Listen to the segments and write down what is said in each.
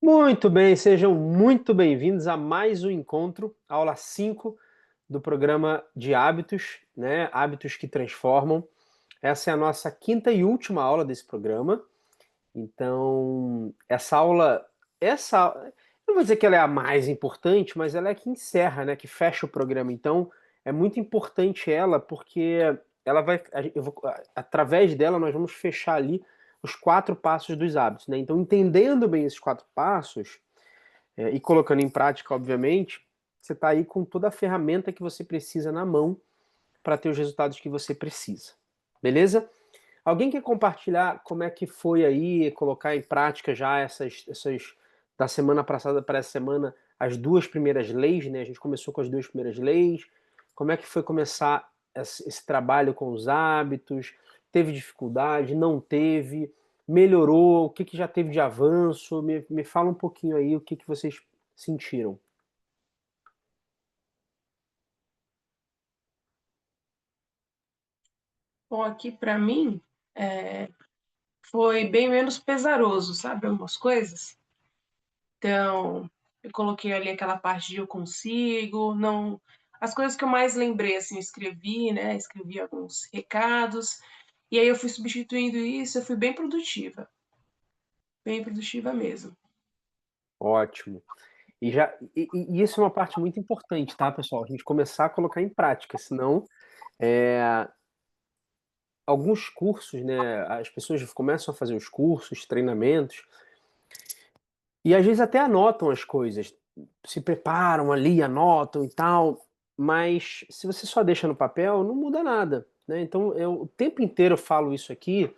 Muito bem, sejam muito bem-vindos a mais um encontro, aula 5 do programa de hábitos, né? Hábitos que transformam. Essa é a nossa quinta e última aula desse programa. Então, essa, eu não vou dizer que ela é a mais importante, mas ela é a que encerra, né? Que fecha o programa. Então, é muito importante ela, porque ela vai, através dela, nós vamos fechar ali os 4 passos dos hábitos, né? Então, entendendo bem esses 4 passos e colocando em prática, obviamente, você está aí com toda a ferramenta que você precisa na mão para ter os resultados que você precisa. Beleza? Alguém quer compartilhar como é que foi aí, colocar em prática já essas da semana passada para essa semana, as 2 primeiras leis, né? A gente começou com as 2 primeiras leis. Como é que foi começar esse trabalho com os hábitos? Teve dificuldade? Não teve? Melhorou? O que, que já teve de avanço? Me fala um pouquinho aí o que, que vocês sentiram. Bom, aqui para mim é, foi bem menos pesaroso, sabe? Algumas coisas. Então, eu coloquei ali aquela parte de eu consigo, não. As coisas que eu mais lembrei, assim, eu escrevi, né? Escrevi alguns recados, e aí eu fui substituindo isso, eu fui bem produtiva mesmo. Ótimo. E isso é uma parte muito importante, tá, pessoal? A gente começar a colocar em prática, senão é, alguns cursos, né? As pessoas começam a fazer os cursos, treinamentos, e às vezes até anotam as coisas, se preparam ali, anotam e tal, mas se você só deixa no papel, não muda nada, né? Então eu o tempo inteiro eu falo isso aqui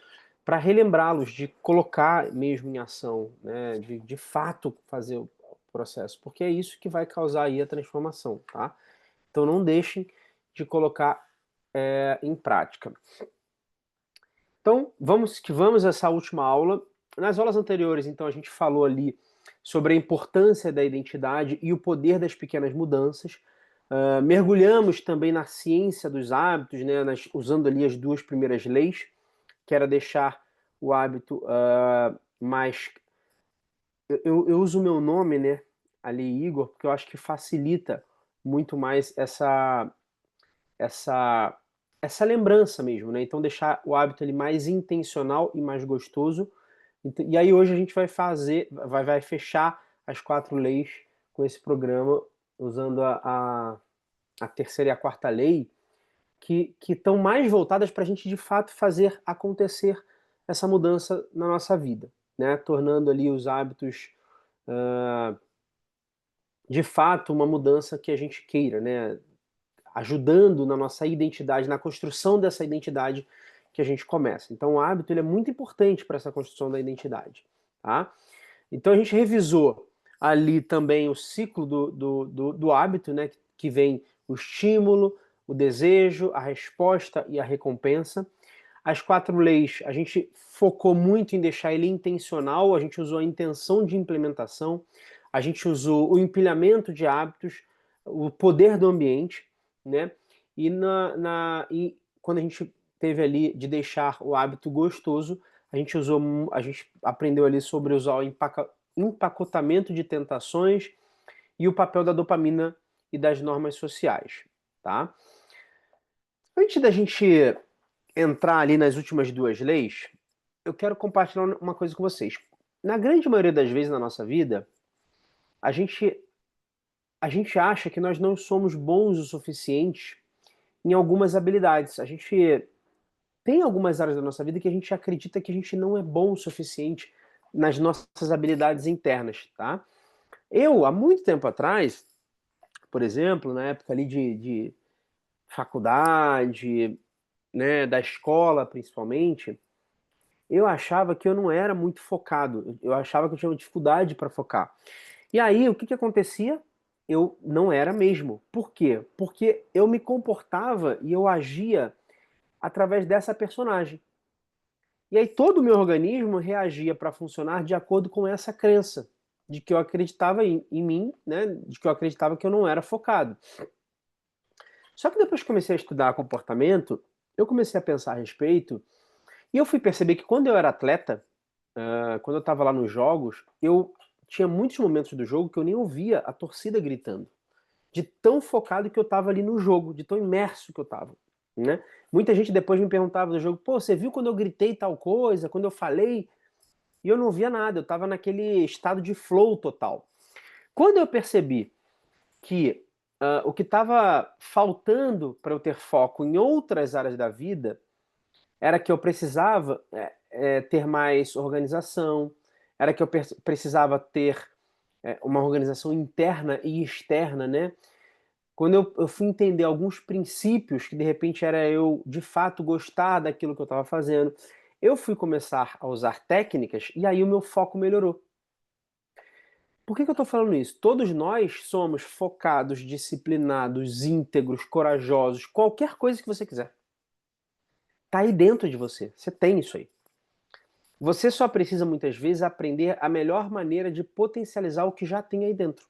para relembrá-los de colocar mesmo em ação, né? De fato fazer o processo, porque é isso que vai causar aí a transformação, tá? Então não deixem de colocar em prática. Então, vamos que vamos a essa última aula. Nas aulas anteriores, então, a gente falou ali sobre a importância da identidade e o poder das pequenas mudanças. Mergulhamos também na ciência dos hábitos, né, usando ali as 2 primeiras leis, que era deixar o hábito mais. Eu uso o meu nome, né, ali, Igor, porque eu acho que facilita muito mais essa essa lembrança mesmo, né? Então deixar o hábito ali mais intencional e mais gostoso. E aí hoje a gente vai vai fechar as 4 leis com esse programa, usando a terceira e a quarta lei, que estão mais voltadas para a gente de fato fazer acontecer essa mudança na nossa vida, né? Tornando ali os hábitos de fato uma mudança que a gente queira, né? Ajudando na nossa identidade, na construção dessa identidade que a gente começa. Então o hábito ele é muito importante para essa construção da identidade. Tá? Então a gente revisou ali também o ciclo do hábito, né? Que vem o estímulo, o desejo, a resposta e a recompensa. As 4 leis, a gente focou muito em deixar ele intencional, a gente usou a intenção de implementação, a gente usou o empilhamento de hábitos, o poder do ambiente, né? E quando a gente teve ali de deixar o hábito gostoso, a gente aprendeu ali sobre usar o empacotamento de tentações e o papel da dopamina e das normas sociais, tá? Antes da gente entrar ali nas últimas 2 leis, eu quero compartilhar uma coisa com vocês. Na grande maioria das vezes na nossa vida, a gente, a gente acha que nós não somos bons o suficiente em algumas habilidades. A gente tem algumas áreas da nossa vida que a gente acredita que a gente não é bom o suficiente nas nossas habilidades internas, tá? Eu, há muito tempo atrás, por exemplo, na época ali de faculdade, né, da escola principalmente, eu achava que eu não era muito focado. Eu achava que eu tinha dificuldade para focar. E aí, o que que acontecia? Eu não era mesmo. Por quê? Porque eu me comportava e eu agia através dessa personagem. E aí todo o meu organismo reagia para funcionar de acordo com essa crença de que eu acreditava em mim, né? De que eu acreditava que eu não era focado. Só que depois que comecei a estudar comportamento, eu comecei a pensar a respeito e eu fui perceber que quando eu era atleta, quando eu estava lá nos jogos, eu tinha muitos momentos do jogo que eu nem ouvia a torcida gritando, de tão focado que eu estava ali no jogo, de tão imerso que eu estava, né? Muita gente depois me perguntava do jogo, pô, você viu quando eu gritei tal coisa, quando eu falei? E eu não via nada, eu estava naquele estado de flow total. Quando eu percebi que o que estava faltando para eu ter foco em outras áreas da vida era que eu precisava ter mais organização, era que eu precisava ter uma organização interna e externa, né? Quando eu fui entender alguns princípios que de repente era eu de fato gostar daquilo que eu estava fazendo, eu fui começar a usar técnicas e aí o meu foco melhorou. Por que eu estou falando isso? Todos nós somos focados, disciplinados, íntegros, corajosos, qualquer coisa que você quiser. Tá aí dentro de você. Você tem isso aí. Você só precisa muitas vezes aprender a melhor maneira de potencializar o que já tem aí dentro.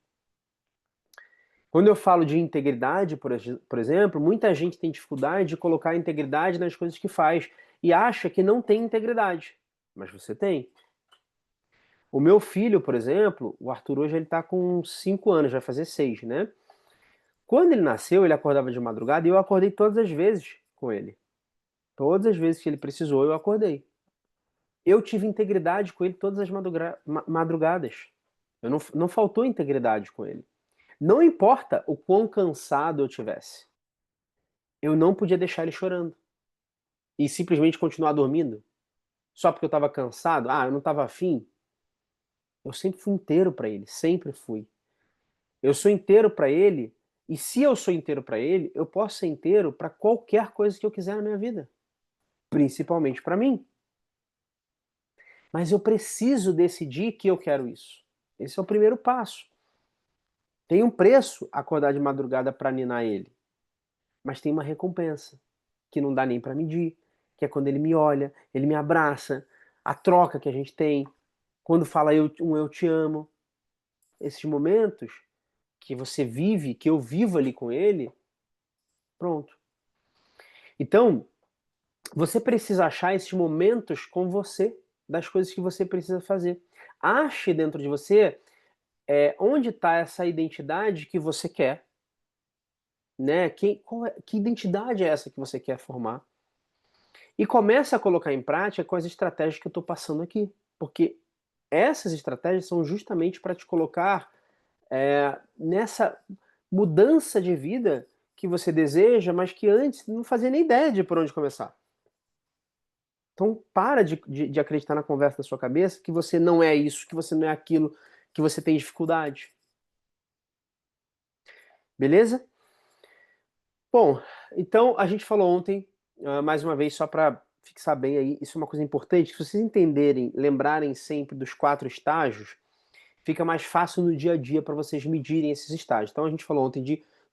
Quando eu falo de integridade, por exemplo, muita gente tem dificuldade de colocar integridade nas coisas que faz e acha que não tem integridade. Mas você tem. O meu filho, por exemplo, o Arthur hoje ele tá com 5 anos, vai fazer 6, né? Quando ele nasceu, ele acordava de madrugada e eu acordei todas as vezes com ele. Todas as vezes que ele precisou, eu acordei. Eu tive integridade com ele todas as madrugadas. Não faltou integridade com ele. Não importa o quão cansado eu tivesse. Eu não podia deixar ele chorando. E simplesmente continuar dormindo. Só porque eu estava cansado. Ah, eu não estava afim. Eu sempre fui inteiro para ele. Sempre fui. Eu sou inteiro para ele. E se eu sou inteiro para ele, eu posso ser inteiro para qualquer coisa que eu quiser na minha vida. Principalmente para mim. Mas eu preciso decidir que eu quero isso. Esse é o primeiro passo. Tem um preço acordar de madrugada para ninar ele, mas tem uma recompensa que não dá nem para medir, que é quando ele me olha, ele me abraça, a troca que a gente tem, quando fala eu te amo. Esses momentos que você vive, que eu vivo ali com ele, pronto. Então, você precisa achar esses momentos com você, das coisas que você precisa fazer. Ache dentro de você onde está essa identidade que você quer, né? Que identidade é essa que você quer formar? E comece a colocar em prática com as estratégias que eu estou passando aqui, porque essas estratégias são justamente para te colocar nessa mudança de vida que você deseja, mas que antes não fazia nem ideia de por onde começar. Então para de acreditar na conversa da sua cabeça que você não é isso, que você não é aquilo, que você tem dificuldade. Beleza? Bom, então a gente falou ontem, mais uma vez, só para fixar bem aí, isso é uma coisa importante, se vocês entenderem, lembrarem sempre dos 4 estágios, fica mais fácil no dia a dia para vocês medirem esses estágios. Então a gente falou ontem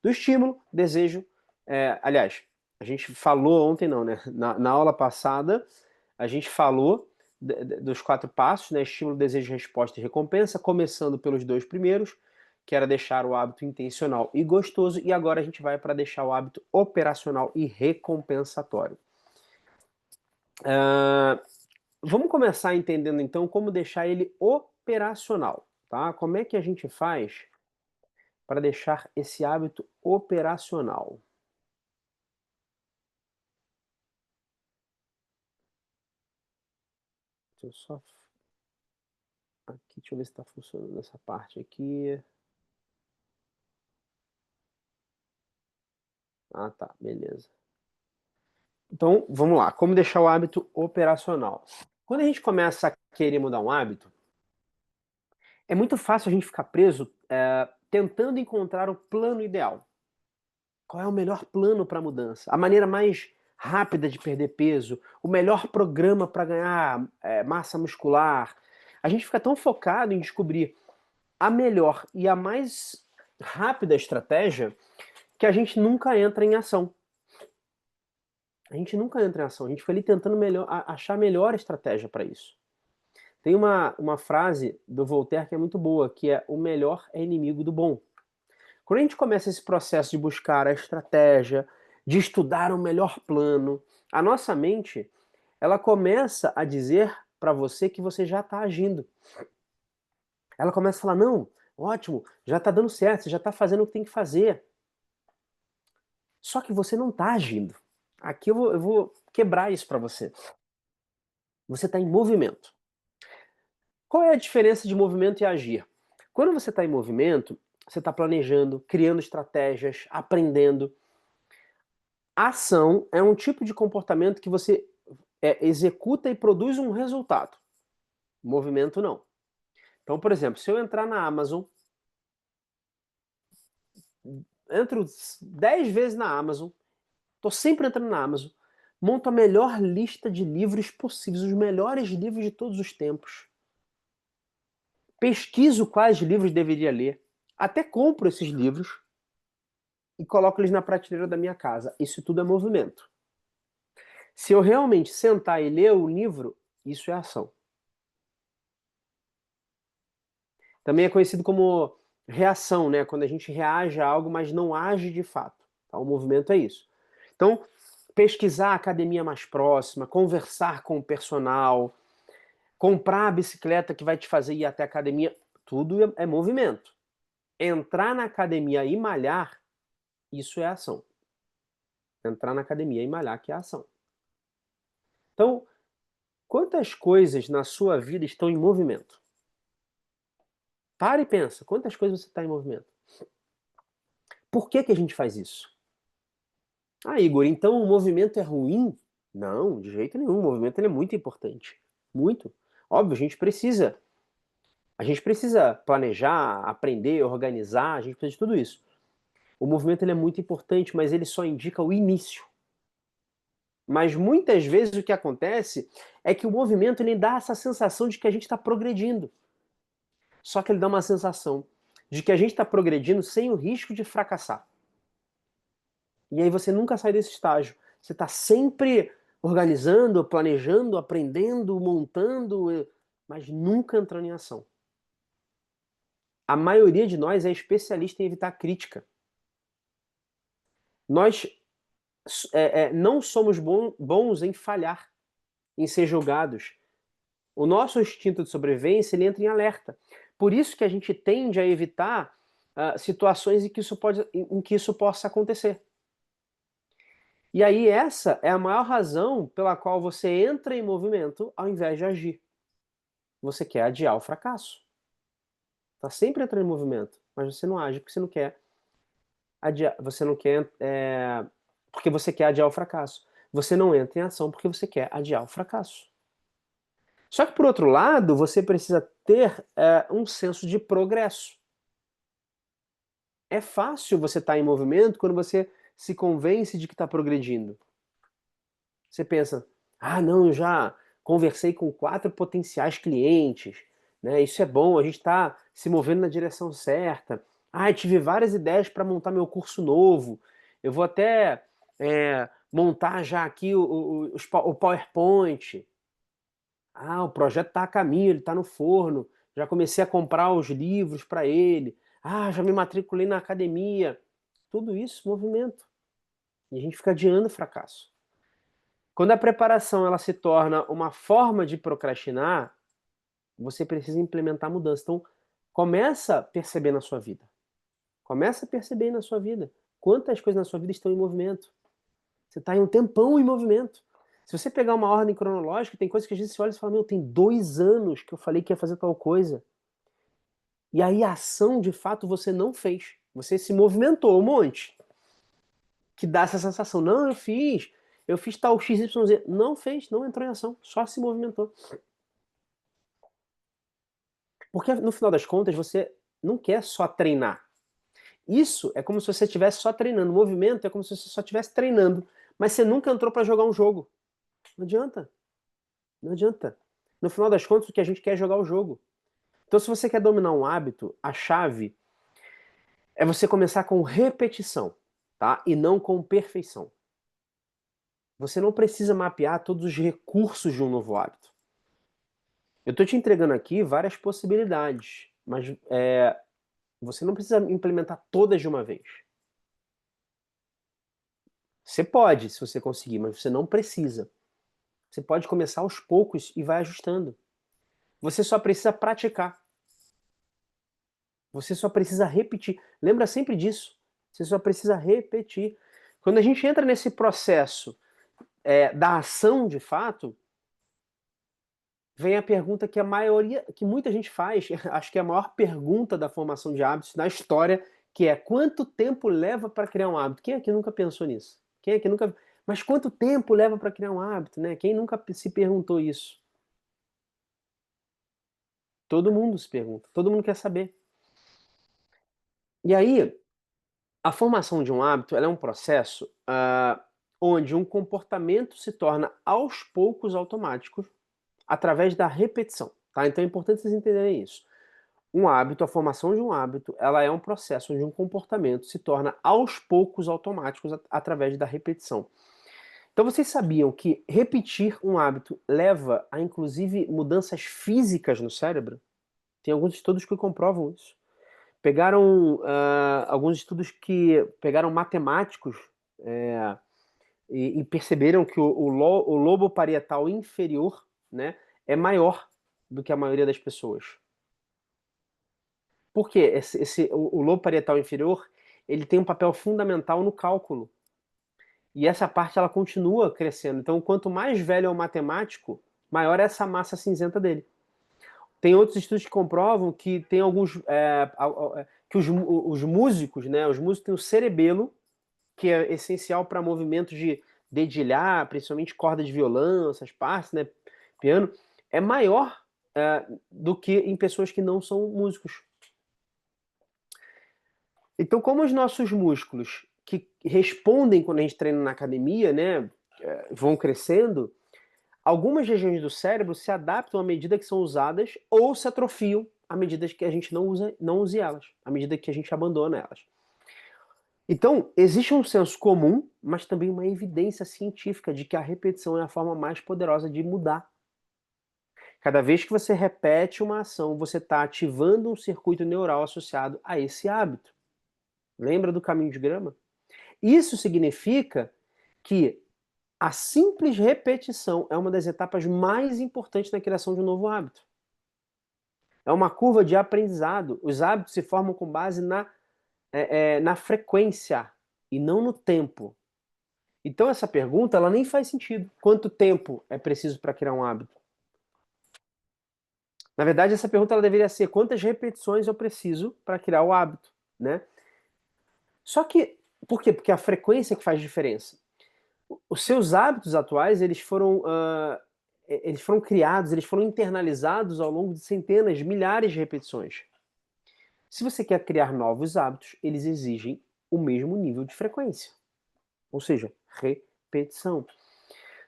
do estímulo, desejo, aliás, a gente falou ontem não, né? Na aula passada, a gente falou dos 4 passos, né? Estímulo, desejo, resposta e recompensa, começando pelos 2 primeiros, que era deixar o hábito intencional e gostoso, e agora a gente vai para deixar o hábito operacional e recompensatório. Vamos começar entendendo então como deixar ele operacional, tá? Como é que a gente faz para deixar esse hábito operacional? Deixa eu só aqui, deixa eu ver se está funcionando essa parte aqui. Ah, tá, beleza. Então, vamos lá. Como deixar o hábito operacional? Quando a gente começa a querer mudar um hábito, é muito fácil a gente ficar preso tentando encontrar o plano ideal. Qual é o melhor plano para a mudança? A maneira mais rápida de perder peso? O melhor programa para ganhar massa muscular? A gente fica tão focado em descobrir a melhor e a mais rápida estratégia que a gente nunca entra em ação. A gente nunca entra em ação, a gente fica ali tentando achar a melhor estratégia para isso. Tem uma frase do Voltaire que é muito boa, que é: o melhor é inimigo do bom. Quando a gente começa esse processo de buscar a estratégia, de estudar o melhor plano, a nossa mente, ela começa a dizer para você que você já está agindo. Ela começa a falar, não, ótimo, já está dando certo, você já está fazendo o que tem que fazer. Só que você não está agindo. Aqui eu vou quebrar isso para você. Você está em movimento. Qual é a diferença de movimento e agir? Quando você está em movimento, você está planejando, criando estratégias, aprendendo. A ação é um tipo de comportamento que você executa e produz um resultado. Movimento não. Então, por exemplo, se eu entrar na Amazon, entro 10 vezes na Amazon, estou sempre entrando na Amazon, monto a melhor lista de livros possíveis, os melhores livros de todos os tempos. Pesquiso quais livros deveria ler, até compro esses livros e coloco eles na prateleira da minha casa. Isso tudo é movimento. Se eu realmente sentar e ler o livro, isso é ação. Também é conhecido como reação, né? Quando a gente reage a algo, mas não age de fato. Tá? O movimento é isso. Então, pesquisar a academia mais próxima, conversar com o personal, comprar a bicicleta que vai te fazer ir até a academia, tudo é movimento. Entrar na academia e malhar, isso é ação. Entrar na academia e malhar, que é ação. Então, quantas coisas na sua vida estão em movimento? Para e pensa, quantas coisas você está em movimento? Por que a gente faz isso? Ah, Igor, então o movimento é ruim? Não, de jeito nenhum. O movimento ele é muito importante. Muito. Óbvio, a gente precisa planejar, aprender, organizar, a gente precisa de tudo isso. O movimento ele é muito importante, mas ele só indica o início. Mas muitas vezes o que acontece é que o movimento ele dá essa sensação de que a gente está progredindo. Só que ele dá uma sensação de que a gente está progredindo sem o risco de fracassar. E aí você nunca sai desse estágio. Você está sempre organizando, planejando, aprendendo, montando, mas nunca entrando em ação. A maioria de nós é especialista em evitar crítica. Nós não somos bons em falhar, em ser julgados. O nosso instinto de sobrevivência ele entra em alerta. Por isso que a gente tende a evitar situações em que isso possa acontecer. E aí essa é a maior razão pela qual você entra em movimento ao invés de agir. Você quer adiar o fracasso. Está sempre entrando em movimento, mas você não age porque você não quer adiar, você não quer, porque você quer adiar o fracasso. Você não entra em ação porque você quer adiar o fracasso. Só que, por outro lado, você precisa ter um senso de progresso. É fácil você estar em movimento quando você se convence de que está progredindo. Você pensa, ah, não, eu já conversei com 4 potenciais clientes, né? Isso é bom, a gente está se movendo na direção certa. Ah, eu tive várias ideias para montar meu curso novo. Eu vou até montar já aqui o PowerPoint. Ah, o projeto está a caminho, ele está no forno. Já comecei a comprar os livros para ele. Ah, já me matriculei na academia. Tudo isso, movimento. E a gente fica adiando o fracasso. Quando a preparação ela se torna uma forma de procrastinar, você precisa implementar mudança. Então, começa a perceber na sua vida. Começa a perceber na sua vida. Quantas coisas na sua vida estão em movimento. Você está em um tempão em movimento. Se você pegar uma ordem cronológica, tem coisas que a gente se olha e fala, meu, tem 2 anos que eu falei que ia fazer tal coisa. E aí a ação, de fato, você não fez. Você se movimentou um monte. Que dá essa sensação. Não, eu fiz tal XYZ. Não fez, não entrou em ação, só se movimentou. Porque no final das contas você não quer só treinar. Isso é como se você estivesse só treinando. O movimento é como se você só estivesse treinando, mas você nunca entrou para jogar um jogo. Não adianta. Não adianta. No final das contas, o que a gente quer é jogar o jogo. Então, se você quer dominar um hábito, a chave é você começar com repetição, tá? E não com perfeição. Você não precisa mapear todos os recursos de um novo hábito. Eu estou te entregando aqui várias possibilidades, mas você não precisa implementar todas de uma vez. Você pode, se você conseguir, mas você não precisa. Você pode começar aos poucos e vai ajustando. Você só precisa praticar. Você só precisa repetir. Lembra sempre disso. Você só precisa repetir. Quando a gente entra nesse processo da ação de fato, vem a pergunta que a maioria, que muita gente faz, acho que é a maior pergunta da formação de hábitos na história, que é quanto tempo leva para criar um hábito? Quem aqui nunca pensou nisso? Quem aqui nunca... Mas quanto tempo leva para criar um hábito, né? Quem nunca se perguntou isso? Todo mundo se pergunta, todo mundo quer saber. E aí, a formação de um hábito ela é um processo onde um comportamento se torna aos poucos automático através da repetição. Tá? Então é importante vocês entenderem isso. Um hábito, a formação de um hábito, ela é um processo onde um comportamento se torna aos poucos automáticos através da repetição. Então vocês sabiam que repetir um hábito leva a inclusive mudanças físicas no cérebro? Tem alguns estudos que comprovam isso. Pegaram alguns estudos que pegaram matemáticos e perceberam que o lobo parietal inferior, né, é maior do que a maioria das pessoas. Por quê? O lobo parietal inferior ele tem um papel fundamental no cálculo. E essa parte ela continua crescendo. Então, quanto mais velho é o matemático, maior é essa massa cinzenta dele. Tem outros estudos que comprovam que tem alguns que os músicos, né, os músicos têm o cerebelo, que é essencial para movimentos de dedilhar, principalmente corda de violão, essas partes, né, piano, é maior do que em pessoas que não são músicos. Então, como os nossos músculos que respondem quando a gente treina na academia, né, vão crescendo, algumas regiões do cérebro se adaptam à medida que são usadas ou se atrofiam à medida que a gente não use elas, à medida que a gente abandona elas. Então, existe um senso comum, mas também uma evidência científica de que a repetição é a forma mais poderosa de mudar. Cada vez que você repete uma ação, você está ativando um circuito neural associado a esse hábito. Lembra do caminho de grama? Isso significa que a simples repetição é uma das etapas mais importantes na criação de um novo hábito. É uma curva de aprendizado. Os hábitos se formam com base na frequência e não no tempo. Então essa pergunta ela nem faz sentido. Quanto tempo é preciso para criar um hábito? Na verdade, essa pergunta ela deveria ser quantas repetições eu preciso para criar o hábito, né? Só que, por quê? Porque a frequência é que faz diferença. Os seus hábitos atuais, eles foram criados, eles foram internalizados ao longo de centenas, milhares de repetições. Se você quer criar novos hábitos, eles exigem o mesmo nível de frequência. Ou seja, repetição.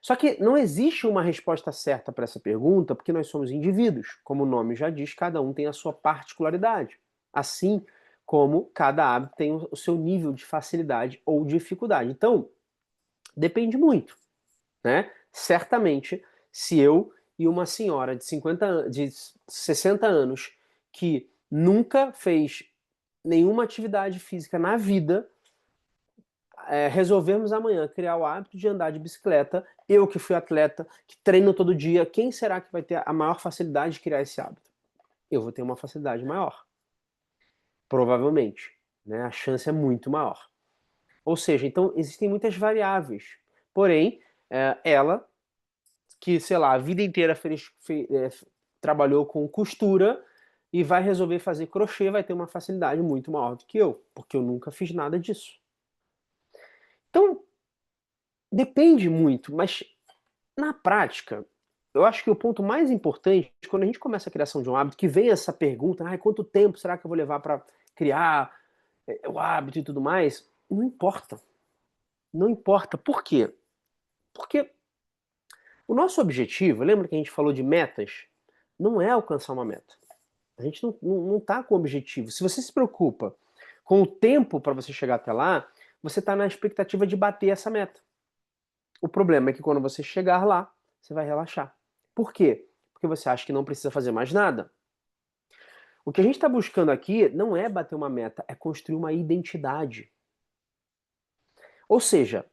Só que não existe uma resposta certa para essa pergunta, porque nós somos indivíduos. Como o nome já diz, cada um tem a sua particularidade. Assim como cada hábito tem o seu nível de facilidade ou dificuldade. Então, depende muito, né? Certamente, se eu e uma senhora de 60 anos que nunca fez nenhuma atividade física na vida, resolvermos amanhã criar o hábito de andar de bicicleta, eu que fui atleta, que treino todo dia, quem será que vai ter a maior facilidade de criar esse hábito? Eu vou ter uma facilidade maior. Provavelmente. Né? A chance é muito maior. Ou seja, então existem muitas variáveis. Porém, ela, que, sei lá, a vida inteira trabalhou com costura e vai resolver fazer crochê, vai ter uma facilidade muito maior do que eu, porque eu nunca fiz nada disso. Então, depende muito, mas na prática, eu acho que o ponto mais importante, quando a gente começa a criação de um hábito, que vem essa pergunta, quanto tempo será que eu vou levar para criar o hábito e tudo mais, não importa. Não importa. Por quê? Porque o nosso objetivo, lembra que a gente falou de metas? Não é alcançar uma meta. A gente não tá com objetivo. Se você se preocupa com o tempo para você chegar até lá, você está na expectativa de bater essa meta. O problema é que quando você chegar lá, você vai relaxar. Por quê? Porque você acha que não precisa fazer mais nada. O que a gente está buscando aqui não é bater uma meta, é construir uma identidade. Ou seja,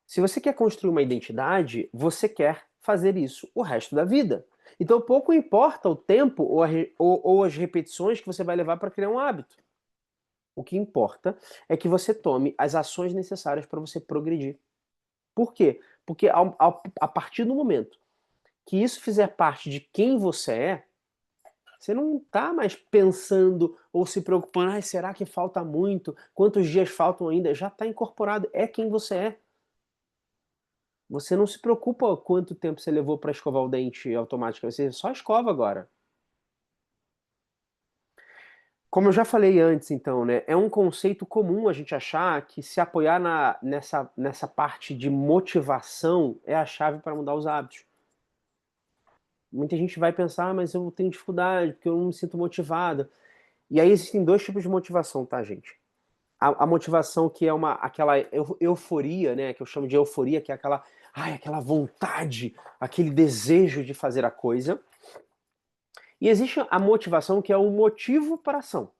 se você quer construir uma identidade, você quer fazer isso o resto da vida. Então, pouco importa o tempo ou as repetições que você vai levar para criar um hábito. O que importa é que você tome as ações necessárias para você progredir. Por quê? Porque a partir do momento que isso fizer parte de quem você é, você não está mais pensando ou se preocupando, ah, será que falta muito? Quantos dias faltam ainda? Já está incorporado, é quem você é. Você não se preocupa quanto tempo você levou para escovar o dente automaticamente, você só escova agora. Como eu já falei antes, então, né, é um conceito comum a gente achar que se apoiar nessa parte de motivação é a chave para mudar os hábitos. Muita gente vai pensar, ah, mas eu tenho dificuldade, porque eu não me sinto motivada. E aí existem dois tipos de motivação, tá, gente? A motivação que é aquela euforia, né, que eu chamo de euforia, que é aquela, ai, aquela vontade, aquele desejo de fazer a coisa. E existe a motivação que é o motivo para a ação.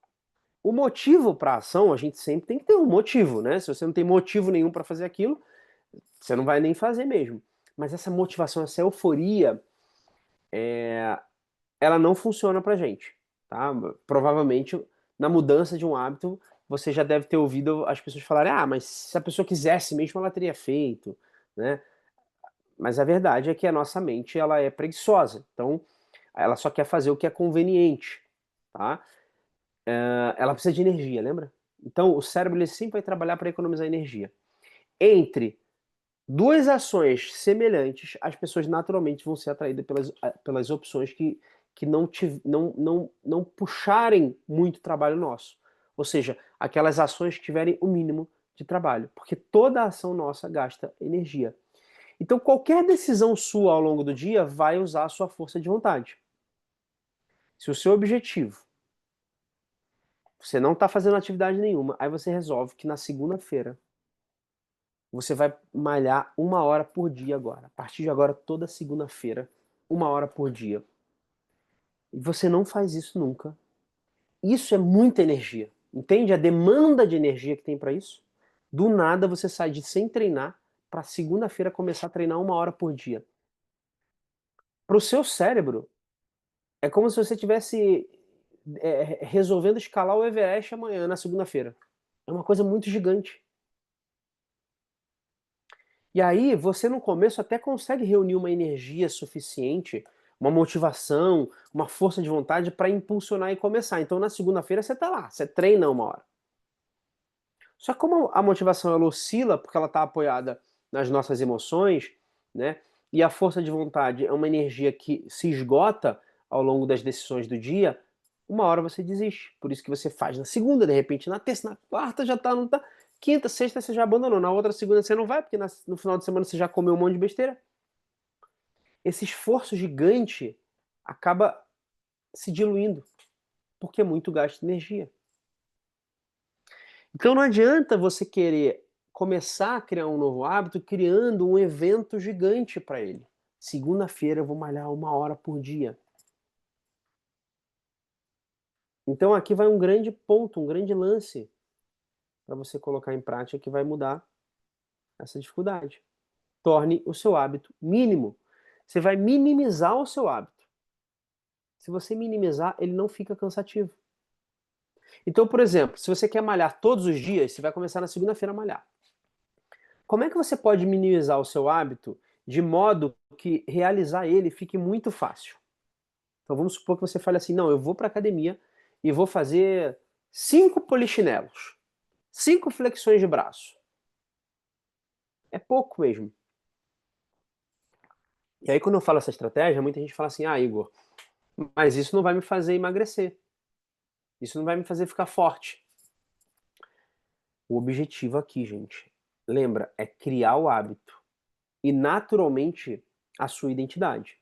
O motivo para a ação, a gente sempre tem que ter um motivo, né? Se você não tem motivo nenhum para fazer aquilo, você não vai nem fazer mesmo. Mas essa motivação, essa euforia, ela não funciona pra gente, tá? Provavelmente, na mudança de um hábito, você já deve ter ouvido as pessoas falarem, ah, mas se a pessoa quisesse mesmo, ela teria feito, né? Mas a verdade é que a nossa mente, ela é preguiçosa. Então, ela só quer fazer o que é conveniente, tá? Ela precisa de energia, lembra? Então, o cérebro ele sempre vai trabalhar para economizar energia. Entre duas ações semelhantes, as pessoas naturalmente vão ser atraídas pelas opções que não puxarem muito trabalho nosso. Ou seja, aquelas ações que tiverem o mínimo de trabalho. Porque toda ação nossa gasta energia. Então, qualquer decisão sua ao longo do dia vai usar a sua força de vontade. Se o seu objetivo, você não está fazendo atividade nenhuma, aí você resolve que na segunda-feira você vai malhar 1 hora por dia agora. A partir de agora, toda segunda-feira, 1 hora por dia. E você não faz isso nunca. Isso é muita energia. Entende a demanda de energia que tem para isso? Do nada você sai de sem treinar para segunda-feira começar a treinar 1 hora por dia. Para o seu cérebro, é como se você estivesse resolvendo escalar o Everest amanhã, na segunda-feira. É uma coisa muito gigante. E aí, você no começo até consegue reunir uma energia suficiente, uma motivação, uma força de vontade para impulsionar e começar. Então, na segunda-feira, você está lá, você treina 1 hora. Só que como a motivação ela oscila, porque ela está apoiada nas nossas emoções, né? E a força de vontade é uma energia que se esgota ao longo das decisões do dia, 1 hora você desiste. Por isso que você faz na segunda, de repente na terça, na quarta já tá, não tá. Quinta, sexta você já abandonou. Na outra segunda você não vai, porque no final de semana você já comeu um monte de besteira. Esse esforço gigante acaba se diluindo, porque é muito gasto de energia. Então não adianta você querer começar a criar um novo hábito criando um evento gigante para ele. Segunda-feira eu vou malhar 1 hora por dia. Então aqui vai um grande ponto, um grande lance para você colocar em prática que vai mudar essa dificuldade. Torne o seu hábito mínimo. Você vai minimizar o seu hábito. Se você minimizar, ele não fica cansativo. Então, por exemplo, se você quer malhar todos os dias, você vai começar na segunda-feira a malhar. Como é que você pode minimizar o seu hábito de modo que realizar ele fique muito fácil? Então vamos supor que você fale assim, não, eu vou para academia e vou fazer 5 polichinelos, 5 flexões de braço. É pouco mesmo. E aí quando eu falo essa estratégia, muita gente fala assim, ah, Igor, mas isso não vai me fazer emagrecer. Isso não vai me fazer ficar forte. O objetivo aqui, gente, lembra, é criar o hábito e naturalmente a sua identidade.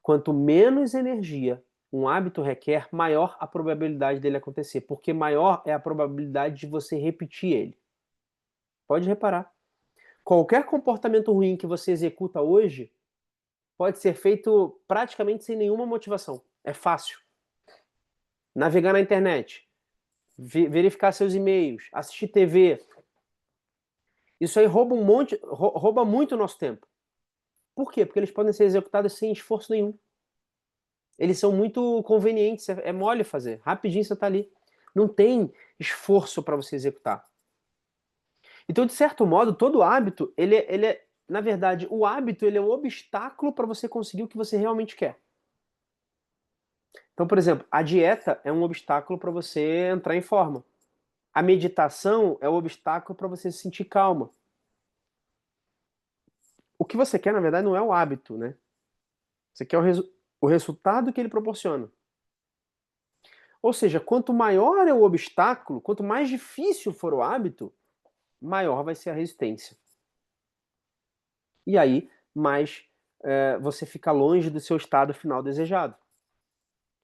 Quanto menos energia um hábito requer, maior a probabilidade dele acontecer, porque maior é a probabilidade de você repetir ele. Pode reparar. Qualquer comportamento ruim que você executa hoje pode ser feito praticamente sem nenhuma motivação. É fácil. Navegar na internet, verificar seus e-mails, assistir TV. Isso aí rouba muito o nosso tempo. Por quê? Porque eles podem ser executados sem esforço nenhum. Eles são muito convenientes, é mole fazer, rapidinho você está ali. Não tem esforço para você executar. Então, de certo modo, todo hábito, na verdade, o hábito ele é um obstáculo para você conseguir o que você realmente quer. Então, por exemplo, a dieta é um obstáculo para você entrar em forma. A meditação é um obstáculo para você se sentir calma. O que você quer, na verdade, não é o hábito, né? Você quer o resultado que ele proporciona. Ou seja, quanto maior é o obstáculo, quanto mais difícil for o hábito, maior vai ser a resistência. E aí, mais você fica longe do seu estado final desejado.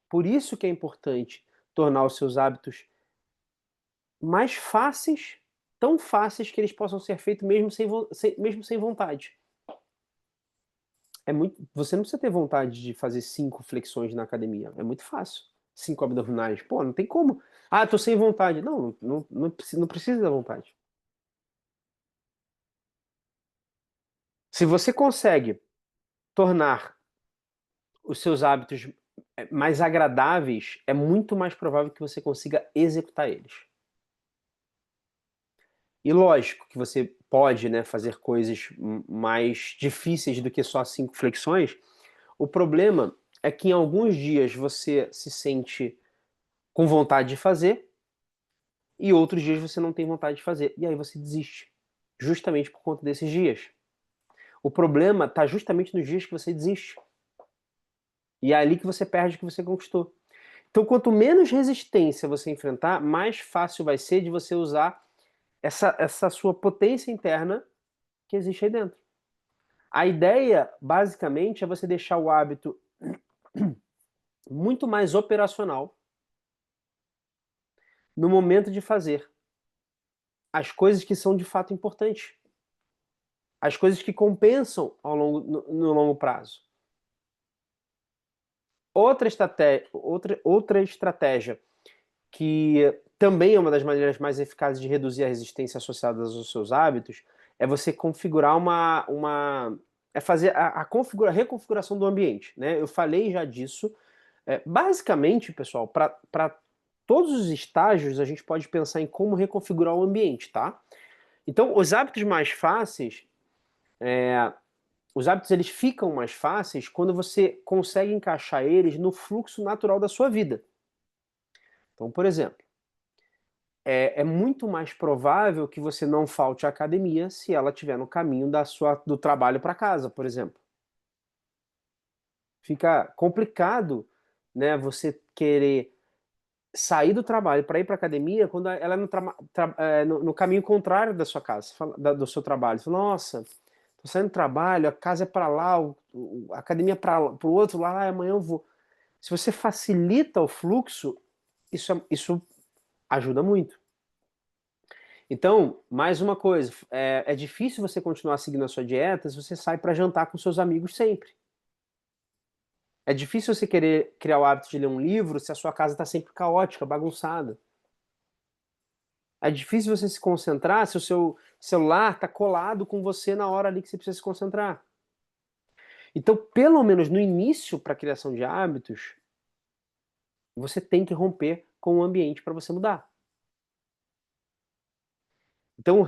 Por isso que é importante tornar os seus hábitos mais fáceis, tão fáceis que eles possam ser feitos mesmo sem vontade. Você não precisa ter vontade de fazer 5 flexões na academia. É muito fácil. 5 abdominais. Pô, não tem como. Ah, tô sem vontade. Não precisa da vontade. Se você consegue tornar os seus hábitos mais agradáveis, é muito mais provável que você consiga executar eles. E lógico que você pode, né, fazer coisas mais difíceis do que só 5 flexões. O problema é que em alguns dias você se sente com vontade de fazer e outros dias você não tem vontade de fazer. E aí você desiste, justamente por conta desses dias. O problema está justamente nos dias que você desiste. E é ali que você perde o que você conquistou. Então, quanto menos resistência você enfrentar, mais fácil vai ser de você usar essa sua potência interna que existe aí dentro. A ideia, basicamente, é você deixar o hábito muito mais operacional no momento de fazer as coisas que são de fato importantes, as coisas que compensam no longo prazo. Outra estratégia que também é uma das maneiras mais eficazes de reduzir a resistência associada aos seus hábitos é você configurar é fazer a reconfiguração do ambiente, né? Eu falei já disso. Basicamente, pessoal, para todos os estágios a gente pode pensar em como reconfigurar o ambiente, tá? Então, os hábitos eles ficam mais fáceis quando você consegue encaixar eles no fluxo natural da sua vida. Então, por exemplo, é muito mais provável que você não falte à academia se ela estiver no caminho do trabalho para casa, por exemplo. Fica complicado, né, você querer sair do trabalho para ir para academia quando ela é no caminho contrário da sua casa, do seu trabalho. Você fala, nossa, tô saindo do trabalho, a casa é para lá, a academia é para o outro lá, amanhã eu vou. Se você facilita o fluxo, isso ajuda muito. Então, mais uma coisa, é difícil você continuar seguindo a sua dieta se você sai para jantar com seus amigos sempre. É difícil você querer criar o hábito de ler um livro se a sua casa está sempre caótica, bagunçada. É difícil você se concentrar se o seu celular está colado com você na hora ali que você precisa se concentrar. Então, pelo menos no início para a criação de hábitos, você tem que romper com o ambiente para você mudar. Então,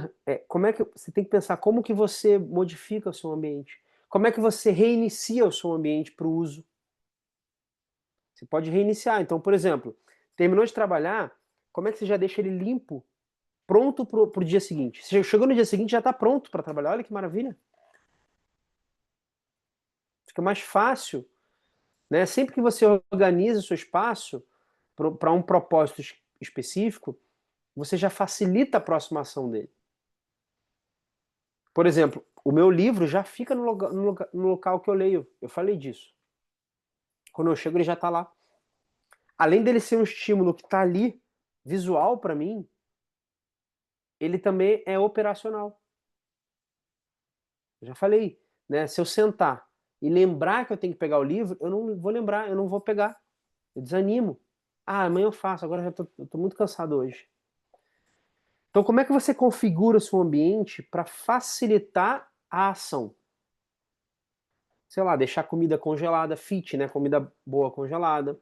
como é que você tem que pensar como que você modifica o seu ambiente? Como é que você reinicia o seu ambiente para o uso? Você pode reiniciar. Então, por exemplo, terminou de trabalhar, como é que você já deixa ele limpo, pronto para o dia seguinte? Você chegou no dia seguinte já está pronto para trabalhar. Olha que maravilha. Fica mais fácil, né? Sempre que você organiza o seu espaço para um propósito específico, você já facilita a aproximação dele. Por exemplo, o meu livro já fica no local que eu leio. Eu falei disso. Quando eu chego, ele já está lá. Além dele ser um estímulo que está ali, visual para mim, ele também é operacional. Eu já falei, né? Se eu sentar e lembrar que eu tenho que pegar o livro, eu não vou lembrar, eu não vou pegar. Eu desanimo. Ah, amanhã eu faço, agora eu tô muito cansado hoje. Então, como é que você configura o seu ambiente para facilitar a ação? sei lá, deixar comida congelada, fit, né? Comida boa congelada.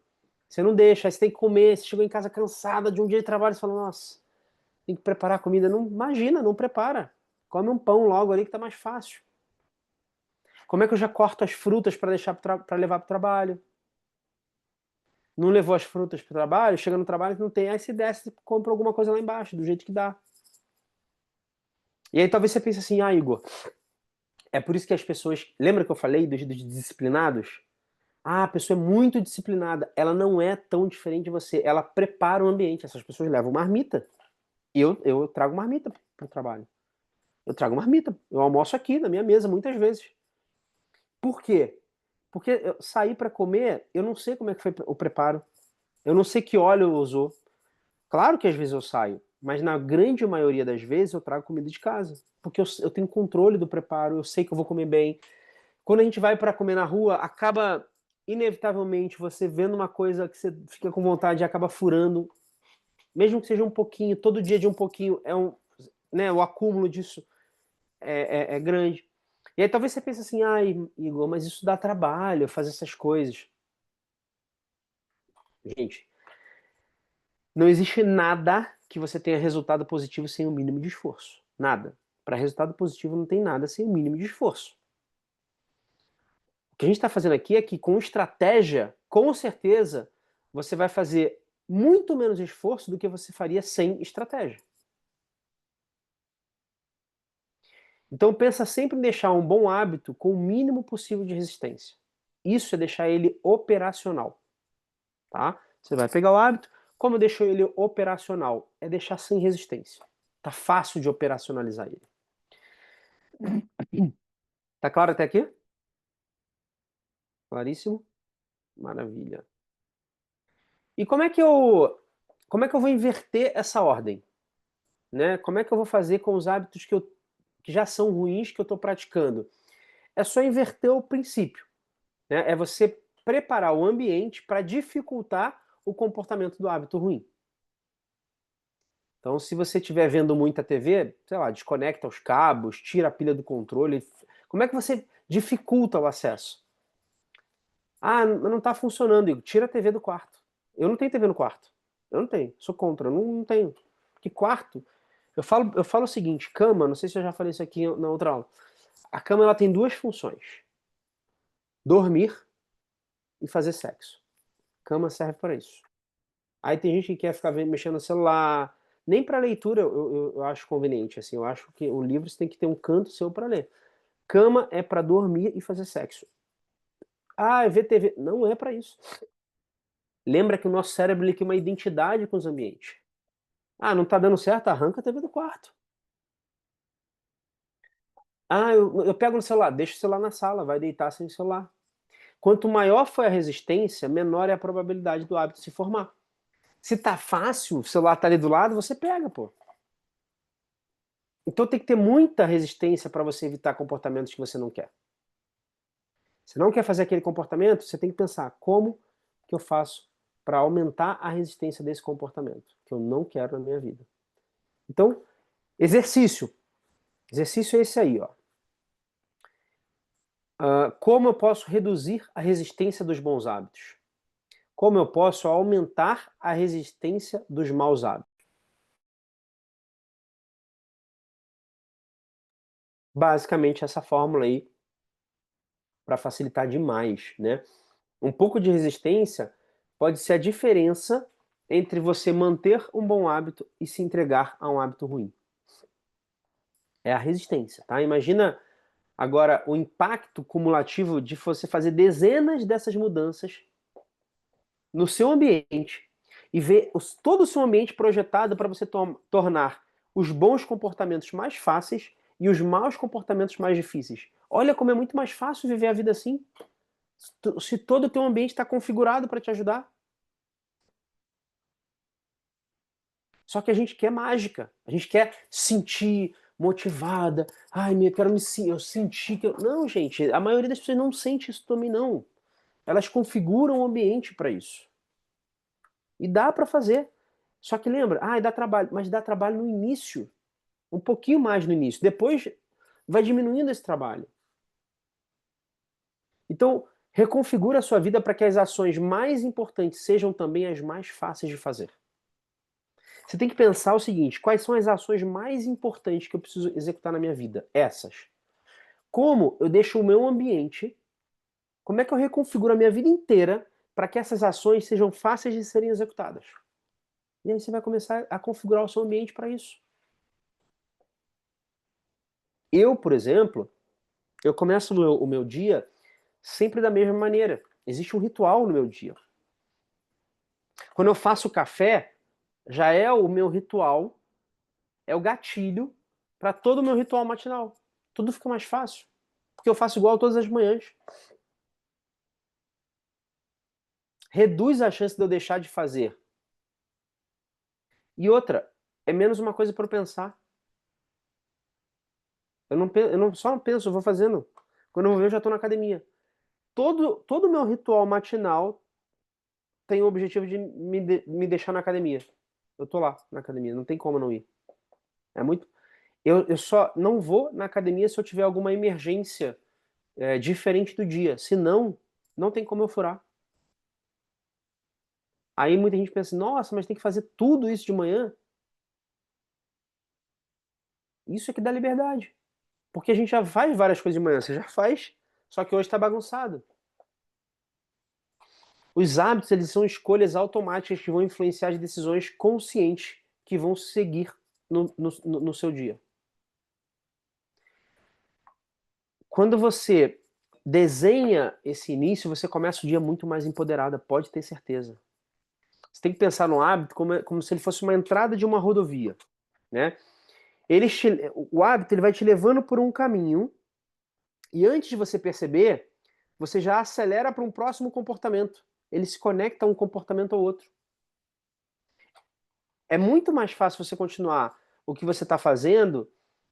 Você não deixa, aí você tem que comer, você chegou em casa cansada de um dia de trabalho, você fala, nossa, tem que preparar comida. Não, imagina, não prepara. Come um pão logo ali que tá mais fácil. Como é que eu já corto as frutas para deixar para levar para o trabalho? Não levou as frutas para o trabalho, chega no trabalho que não tem, aí você desce e compra alguma coisa lá embaixo, do jeito que dá. E aí talvez você pense assim, ah, Igor, é por isso que as pessoas. Lembra que eu falei dos disciplinados? Ah, a pessoa é muito disciplinada. Ela não é tão diferente de você. Ela prepara o ambiente. Essas pessoas levam marmita. Eu trago marmita para o trabalho. Eu trago marmita. Eu almoço aqui na minha mesa muitas vezes. Por quê? Porque eu sair para comer, eu não sei como é que foi o preparo. Eu não sei que óleo usou. Claro que às vezes eu saio, mas na grande maioria das vezes eu trago comida de casa. Porque eu tenho controle do preparo, eu sei que eu vou comer bem. Quando a gente vai para comer na rua, acaba inevitavelmente você vendo uma coisa que você fica com vontade e acaba furando, mesmo que seja um pouquinho, todo dia de um pouquinho, né, o acúmulo disso é grande. E aí talvez você pense assim, ai, Igor, mas isso dá trabalho, fazer essas coisas. Gente, não existe nada que você tenha resultado positivo sem o mínimo de esforço. Nada. Para resultado positivo não tem nada sem o mínimo de esforço. O que a gente está fazendo aqui é que com estratégia, com certeza, você vai fazer muito menos esforço do que você faria sem estratégia. Então pensa sempre em deixar um bom hábito com o mínimo possível de resistência. Isso é deixar ele operacional, tá? Você vai pegar o hábito, como eu deixo ele operacional? É deixar sem resistência. Tá fácil de operacionalizar ele. Tá claro até aqui? Claríssimo? Maravilha. E como é que eu vou inverter essa ordem? Né? Como é que eu vou fazer com os hábitos que já são ruins que eu estou praticando? É só inverter o princípio. Né? É você preparar o ambiente para dificultar o comportamento do hábito ruim. Então, se você estiver vendo muita TV, sei lá, desconecta os cabos, tira a pilha do controle. Como é que você dificulta o acesso? Ah, não está funcionando, Igor. Tira a TV do quarto. Eu não tenho TV no quarto. Eu não tenho. Sou contra. Eu não tenho. Que quarto? Eu falo o seguinte, cama, não sei se eu já falei isso aqui na outra aula. A cama ela tem duas funções: dormir e fazer sexo. Cama serve para isso. Aí tem gente que quer ficar mexendo no celular. Nem para leitura eu acho conveniente. Assim, eu acho que o livro você tem que ter um canto seu para ler. Cama é para dormir e fazer sexo. Ah, é ver TV. Não é para isso. Lembra que o nosso cérebro ele cria uma identidade com os ambientes. Ah, não tá dando certo? Arranca a TV do quarto. Ah, eu pego no celular, deixa o celular na sala, vai deitar sem o celular. Quanto maior foi a resistência, menor é a probabilidade do hábito se formar. Se tá fácil, o celular tá ali do lado, você pega, pô. Então tem que ter muita resistência para você evitar comportamentos que você não quer. Se não quer fazer aquele comportamento, você tem que pensar como que eu faço para aumentar a resistência desse comportamento que eu não quero na minha vida. Então, exercício. Exercício é esse aí, ó. Como eu posso reduzir a resistência dos bons hábitos? Como eu posso aumentar a resistência dos maus hábitos? Basicamente essa fórmula aí para facilitar demais, né? Um pouco de resistência pode ser a diferença entre você manter um bom hábito e se entregar a um hábito ruim. É a resistência, tá? Imagina agora o impacto cumulativo de você fazer dezenas dessas mudanças no seu ambiente e ver todo o seu ambiente projetado para você tornar os bons comportamentos mais fáceis e os maus comportamentos mais difíceis. Olha como é muito mais fácil viver a vida assim, se todo o teu ambiente está configurado para te ajudar. Só que a gente quer mágica, a gente quer sentir motivada. Ai, eu quero eu sentir que Não, gente, a maioria das pessoas não sente isso também não. Elas configuram o ambiente para isso. E dá para fazer. Só que lembra, dá trabalho, mas dá trabalho no início. Um pouquinho mais no início. Depois vai diminuindo esse trabalho. Então, reconfigura a sua vida para que as ações mais importantes sejam também as mais fáceis de fazer. Você tem que pensar o seguinte: quais são as ações mais importantes que eu preciso executar na minha vida? Essas. Como eu deixo o meu ambiente, como é que eu reconfiguro a minha vida inteira para que essas ações sejam fáceis de serem executadas? E aí você vai começar a configurar o seu ambiente para isso. Eu, por exemplo, eu começo o meu dia sempre da mesma maneira. Existe um ritual no meu dia. Quando eu faço café, já é o meu ritual, é o gatilho para todo o meu ritual matinal. Tudo fica mais fácil, porque eu faço igual todas as manhãs. Reduz a chance de eu deixar de fazer. E outra, é menos uma coisa para eu pensar. Só não penso, eu vou fazendo. Quando eu vou ver, eu já estou na academia. Todo o meu ritual matinal tem o objetivo de me deixar na academia. Eu tô lá na academia, não tem como não ir. É muito. Eu só não vou na academia se eu tiver alguma emergência diferente do dia. Se não, não tem como eu furar. Aí muita gente pensa, nossa, mas tem que fazer tudo isso de manhã? Isso é que dá liberdade. Porque a gente já faz várias coisas de manhã, você já faz, só que hoje está bagunçado. Os hábitos, eles são escolhas automáticas que vão influenciar as decisões conscientes que vão seguir no seu dia. Quando você desenha esse início, você começa o dia muito mais empoderada, pode ter certeza. Você tem que pensar no hábito como se ele fosse uma entrada de uma rodovia, né? O hábito ele vai te levando por um caminho e antes de você perceber, você já acelera para um próximo comportamento. Ele se conecta a um comportamento ao outro. É muito mais fácil você continuar o que você está fazendo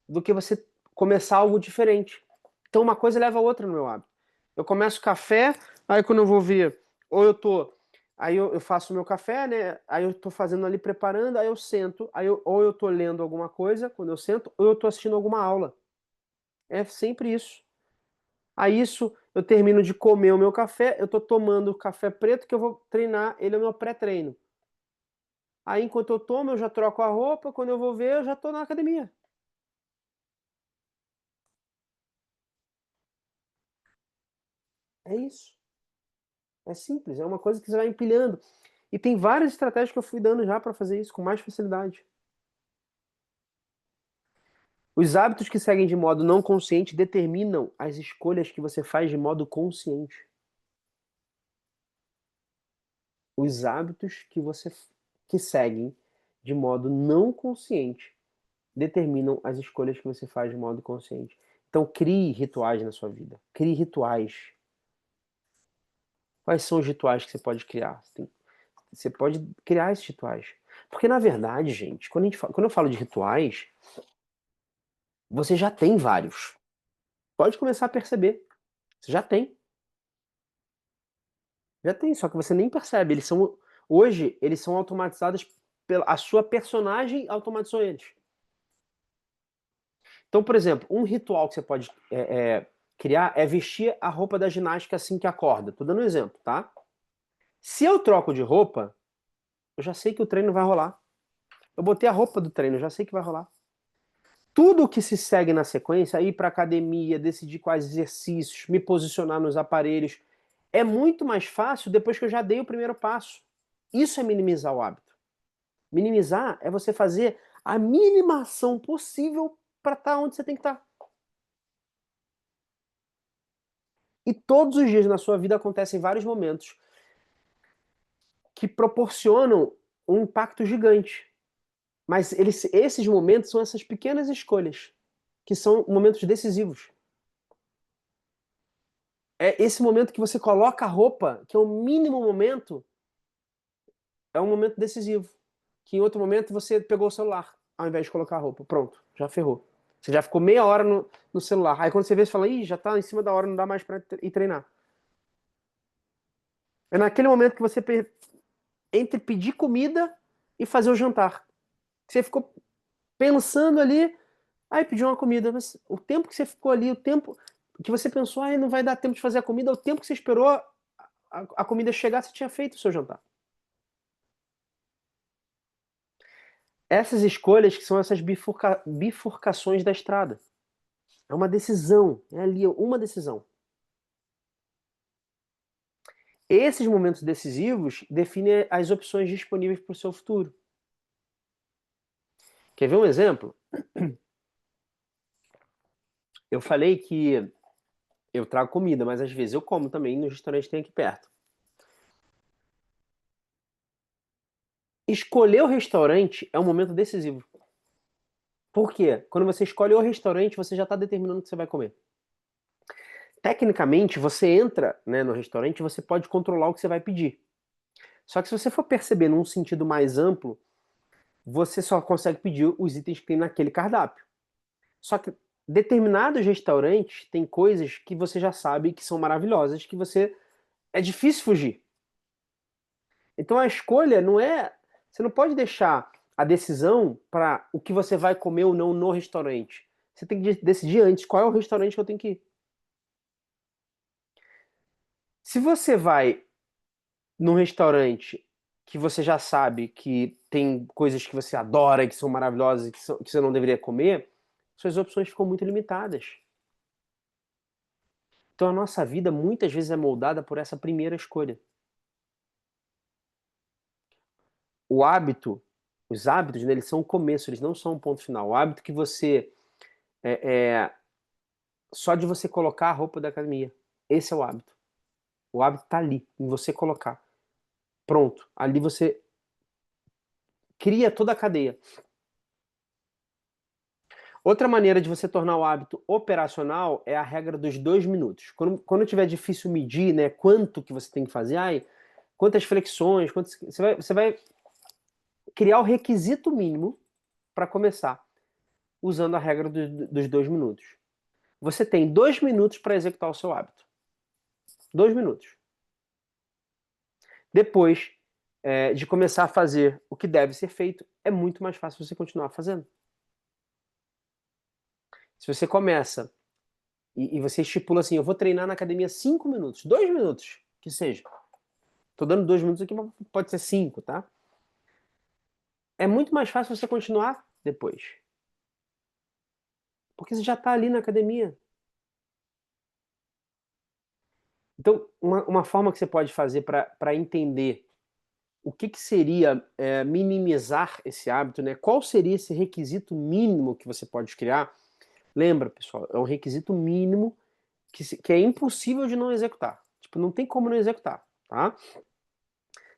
do que você começar algo diferente. Então uma coisa leva a outra no meu hábito. Eu começo café, aí quando eu vou ver, ou eu tô, aí eu faço o meu café, né? Aí eu tô fazendo ali preparando, aí eu sento, ou eu tô lendo alguma coisa quando eu sento, ou eu tô assistindo alguma aula. É sempre isso. Aí isso eu termino de comer o meu café, eu tô tomando café preto que eu vou treinar, ele é o meu pré-treino. Aí enquanto eu tomo, eu já troco a roupa, quando eu vou ver, eu já tô na academia. É isso. É simples, é uma coisa que você vai empilhando. E tem várias estratégias que eu fui dando já para fazer isso com mais facilidade. Os hábitos que seguem de modo não consciente determinam as escolhas que você faz de modo consciente. Os hábitos que seguem de modo não consciente determinam as escolhas que você faz de modo consciente. Então crie rituais na sua vida. Crie rituais. Quais são os rituais que você pode criar? Você pode criar esses rituais. Porque, na verdade, gente, quando eu falo de rituais, você já tem vários. Pode começar a perceber. Você já tem. Já tem, só que você nem percebe. Hoje, eles são automatizados a sua personagem automatizou eles. Então, por exemplo, um ritual que você pode criar é vestir a roupa da ginástica assim que acorda. Tô dando um exemplo, tá? Se eu troco de roupa, eu já sei que o treino vai rolar. Eu botei a roupa do treino, eu já sei que vai rolar. Tudo que se segue na sequência, ir para academia, decidir quais exercícios, me posicionar nos aparelhos, é muito mais fácil depois que eu já dei o primeiro passo. Isso é minimizar o hábito. Minimizar é você fazer a mínima ação possível para estar onde você tem que estar. E todos os dias na sua vida acontecem vários momentos que proporcionam um impacto gigante. Mas esses momentos são essas pequenas escolhas, que são momentos decisivos. É esse momento que você coloca a roupa, que é o mínimo momento, é um momento decisivo. Que em outro momento você pegou o celular, ao invés de colocar a roupa. Pronto, já ferrou. Você já ficou meia hora no celular. Aí quando você vê, você fala, ih, já tá em cima da hora, não dá mais pra ir treinar. É naquele momento que você, entre pedir comida e fazer o jantar. Você ficou pensando ali, aí pediu uma comida. Mas o tempo que você ficou ali, o tempo. que você pensou, ah, não vai dar tempo de fazer a comida, o tempo que você esperou a comida chegar, você tinha feito o seu jantar. Essas escolhas que são essas bifurcações da estrada. É uma decisão, é ali uma decisão. Esses momentos decisivos definem as opções disponíveis para o seu futuro. Quer ver um exemplo? Eu falei que eu trago comida, mas às vezes eu como também no restaurante que tem aqui perto. Escolher o restaurante é um momento decisivo. Por quê? Quando você escolhe o restaurante, você já está determinando o que você vai comer. Tecnicamente, você entra, né, no restaurante e você pode controlar o que você vai pedir. Só que se você for perceber num sentido mais amplo, você só consegue pedir os itens que tem naquele cardápio. Só que determinados restaurantes têm coisas que você já sabe que são maravilhosas, que você é difícil fugir. Então a escolha não é, você não pode deixar a decisão para o que você vai comer ou não no restaurante. Você tem que decidir antes qual é o restaurante que eu tenho que ir. Se você vai num restaurante que você já sabe que tem coisas que você adora, que são maravilhosas e que você não deveria comer, suas opções ficam muito limitadas. Então a nossa vida muitas vezes é moldada por essa primeira escolha. O hábito, os hábitos, né, eles são o começo, eles não são um ponto final. O hábito que você só de você colocar a roupa da academia, esse é o hábito. O hábito está ali, em você colocar. Pronto, ali você cria toda a cadeia. Outra maneira de você tornar o hábito operacional é a regra dos 2 minutos. Quando tiver difícil medir, né, quanto que você tem que fazer, quantas flexões, você vai criar o requisito mínimo para começar, usando a regra dos 2 minutos. Você tem 2 minutos para executar o seu hábito. 2 minutos. Depois de começar a fazer o que deve ser feito, é muito mais fácil você continuar fazendo. Se você começa e você estipula assim, eu vou treinar na academia 5 minutos, 2 minutos, que seja. Tô dando 2 minutos aqui, mas pode ser 5, tá? É muito mais fácil você continuar depois. Porque você já está ali na academia. Então, uma forma que você pode fazer para entender o que seria minimizar esse hábito, né? Qual seria esse requisito mínimo que você pode criar? Lembra, pessoal, é um requisito mínimo que é impossível de não executar. Tipo, não tem como não executar, tá?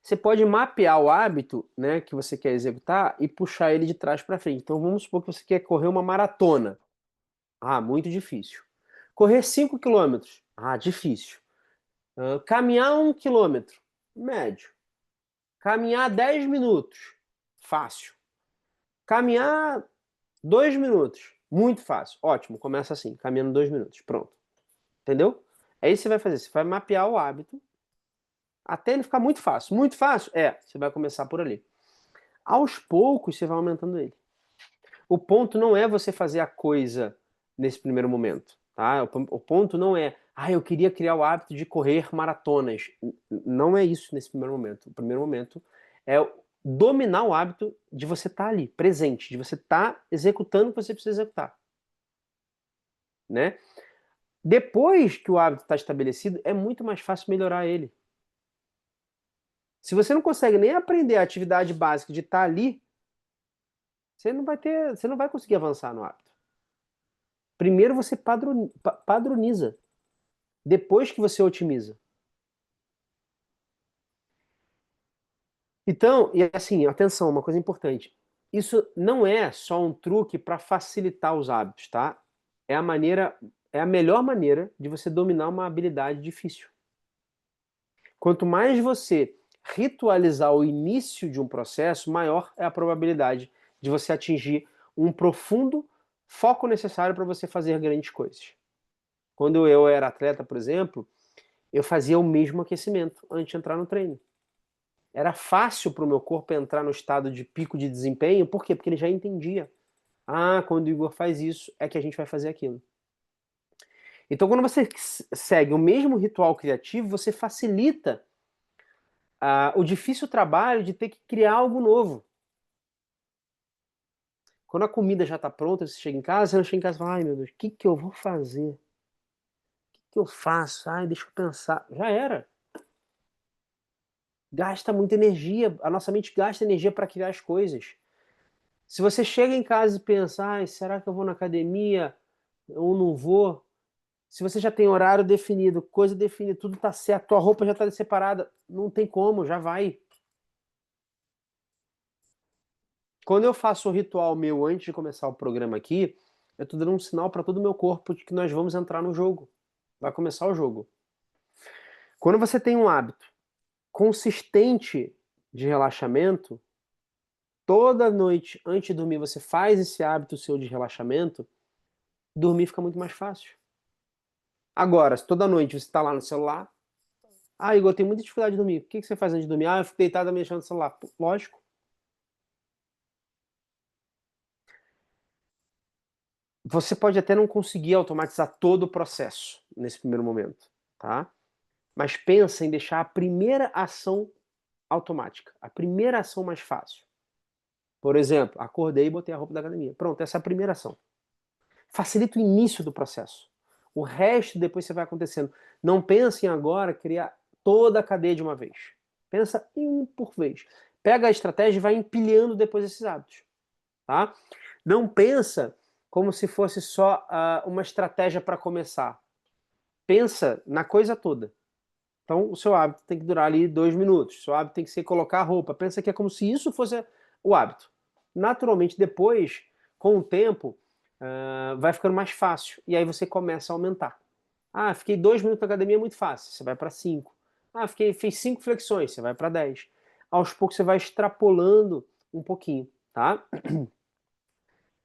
Você pode mapear o hábito, né, que você quer executar e puxar ele de trás para frente. Então vamos supor que você quer correr uma maratona. Ah, muito difícil. Correr 5 quilômetros. Ah, difícil. Caminhar 1 quilômetro. Médio. Caminhar 10 minutos. Fácil. Caminhar 2 minutos. Muito fácil. Ótimo, começa assim, caminhando 2 minutos. Pronto. Entendeu? Aí você vai fazer, você vai mapear o hábito até ele ficar muito fácil. Muito fácil? Você vai começar por ali. Aos poucos você vai aumentando ele. O ponto não é você fazer a coisa nesse primeiro momento, tá? O ponto não é, eu queria criar o hábito de correr maratonas. Não é isso nesse primeiro momento. O primeiro momento é dominar o hábito de você estar ali, presente, de você estar executando o que você precisa executar, né? Depois que o hábito está estabelecido, é muito mais fácil melhorar ele. Se você não consegue nem aprender a atividade básica de estar ali, você não vai conseguir avançar no hábito. Primeiro você padroniza, depois que você otimiza. Então, e assim, atenção, uma coisa importante. Isso não é só um truque para facilitar os hábitos, tá? É a melhor maneira de você dominar uma habilidade difícil. Quanto mais você ritualizar o início de um processo, maior é a probabilidade de você atingir um profundo foco necessário para você fazer grandes coisas. Quando eu era atleta, por exemplo, eu fazia o mesmo aquecimento antes de entrar no treino. Era fácil para o meu corpo entrar no estado de pico de desempenho, por quê? Porque ele já entendia. Quando o Igor faz isso, é que a gente vai fazer aquilo. Então, quando você segue o mesmo ritual criativo, você facilita o difícil trabalho de ter que criar algo novo. Quando a comida já está pronta, você chega em casa, você não chega em casa e fala, ai meu Deus, o que eu vou fazer? O que eu faço? Ai, deixa eu pensar. Já era. Gasta muita energia, a nossa mente gasta energia para criar as coisas. Se você chega em casa e pensa, ai, será que eu vou na academia ou não vou? Se você já tem horário definido, coisa definida, tudo tá certo, tua roupa já tá separada, não tem como, já vai. Quando eu faço o ritual meu antes de começar o programa aqui, eu tô dando um sinal para todo o meu corpo de que nós vamos entrar no jogo. Vai começar o jogo. Quando você tem um hábito consistente de relaxamento, toda noite antes de dormir você faz esse hábito seu de relaxamento, dormir fica muito mais fácil. Agora, se toda noite você está lá no celular, Igor, eu tenho muita dificuldade de dormir. O que você faz antes de dormir? Eu fico deitado mexendo no celular. Lógico. Você pode até não conseguir automatizar todo o processo nesse primeiro momento, tá? Mas pensa em deixar a primeira ação automática, a primeira ação mais fácil. Por exemplo, acordei e botei a roupa da academia. Pronto, essa é a primeira ação. Facilita o início do processo. O resto depois você vai acontecendo. Não pense em agora criar toda a cadeia de uma vez. Pensa em um por vez. Pega a estratégia e vai empilhando depois esses hábitos. Tá? Não pensa como se fosse só uma estratégia para começar. Pensa na coisa toda. Então, o seu hábito tem que durar ali 2 minutos. O seu hábito tem que ser colocar a roupa. Pensa que é como se isso fosse o hábito. Naturalmente, depois, com o tempo, vai ficando mais fácil. E aí você começa a aumentar. Fiquei 2 minutos na academia, é muito fácil. Você vai para 5. Fez 5 flexões, você vai para 10. Aos poucos você vai extrapolando um pouquinho, tá?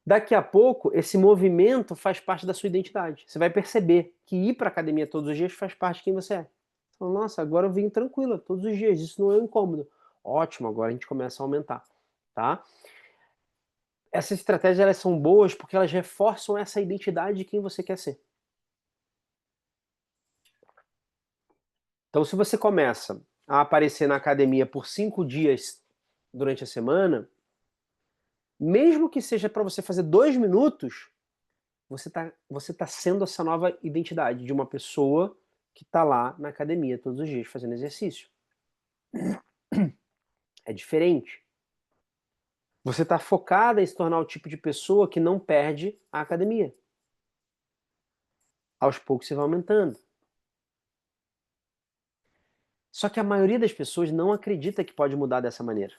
Daqui a pouco, esse movimento faz parte da sua identidade. Você vai perceber que ir para a academia todos os dias faz parte de quem você é. Então, nossa, agora eu vim tranquila todos os dias, isso não é um incômodo. Ótimo, agora a gente começa a aumentar, tá? Essas estratégias elas são boas porque elas reforçam essa identidade de quem você quer ser. Então, se você começa a aparecer na academia por 5 dias durante a semana, mesmo que seja para você fazer 2 minutos, você tá sendo essa nova identidade de uma pessoa que está lá na academia todos os dias fazendo exercício. É diferente. Você está focada em se tornar o tipo de pessoa que não perde a academia. Aos poucos você vai aumentando. Só que a maioria das pessoas não acredita que pode mudar dessa maneira.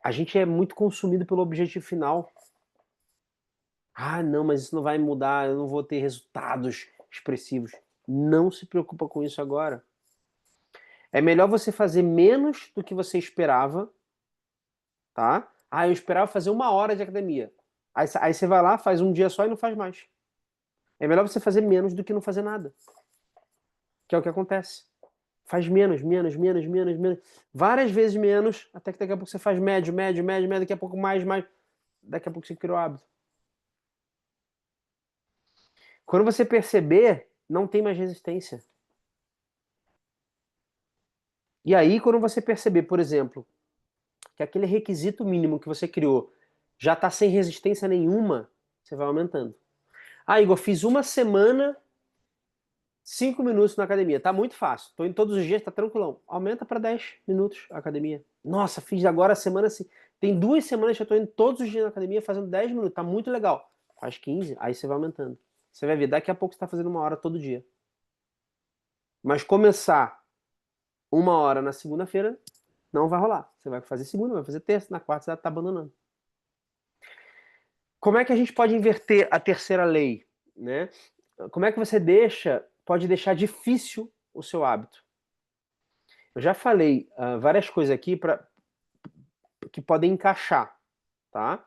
A gente é muito consumido pelo objetivo final. Não, mas isso não vai mudar, eu não vou ter resultados expressivos. Não se preocupa com isso agora. É melhor você fazer menos do que você esperava, tá? Eu esperava fazer 1 hora de academia. Aí você vai lá, faz um dia só e não faz mais. É melhor você fazer menos do que não fazer nada. Que é o que acontece. Faz menos. Várias vezes menos, até que daqui a pouco você faz médio, daqui a pouco mais. Daqui a pouco você criou o hábito. Quando você perceber, não tem mais resistência. E aí, quando você perceber, por exemplo, que aquele requisito mínimo que você criou já está sem resistência nenhuma, você vai aumentando. Igor, fiz 1 semana, 5 minutos na academia. Tá muito fácil. Tô indo todos os dias, tá tranquilão. Aumenta para 10 minutos a academia. Nossa, fiz agora a semana assim. Tem 2 semanas que eu tô indo todos os dias na academia fazendo 10 minutos. Tá muito legal. Faz 15, aí você vai aumentando. Você vai ver, daqui a pouco você tá fazendo 1 hora todo dia. Mas começar 1 hora na segunda-feira não vai rolar. Você vai fazer segunda, vai fazer terça, na quarta você já tá abandonando. Como é que a gente pode inverter a terceira lei, né? Como é que você pode deixar difícil o seu hábito? Eu já falei várias coisas aqui que podem encaixar, tá?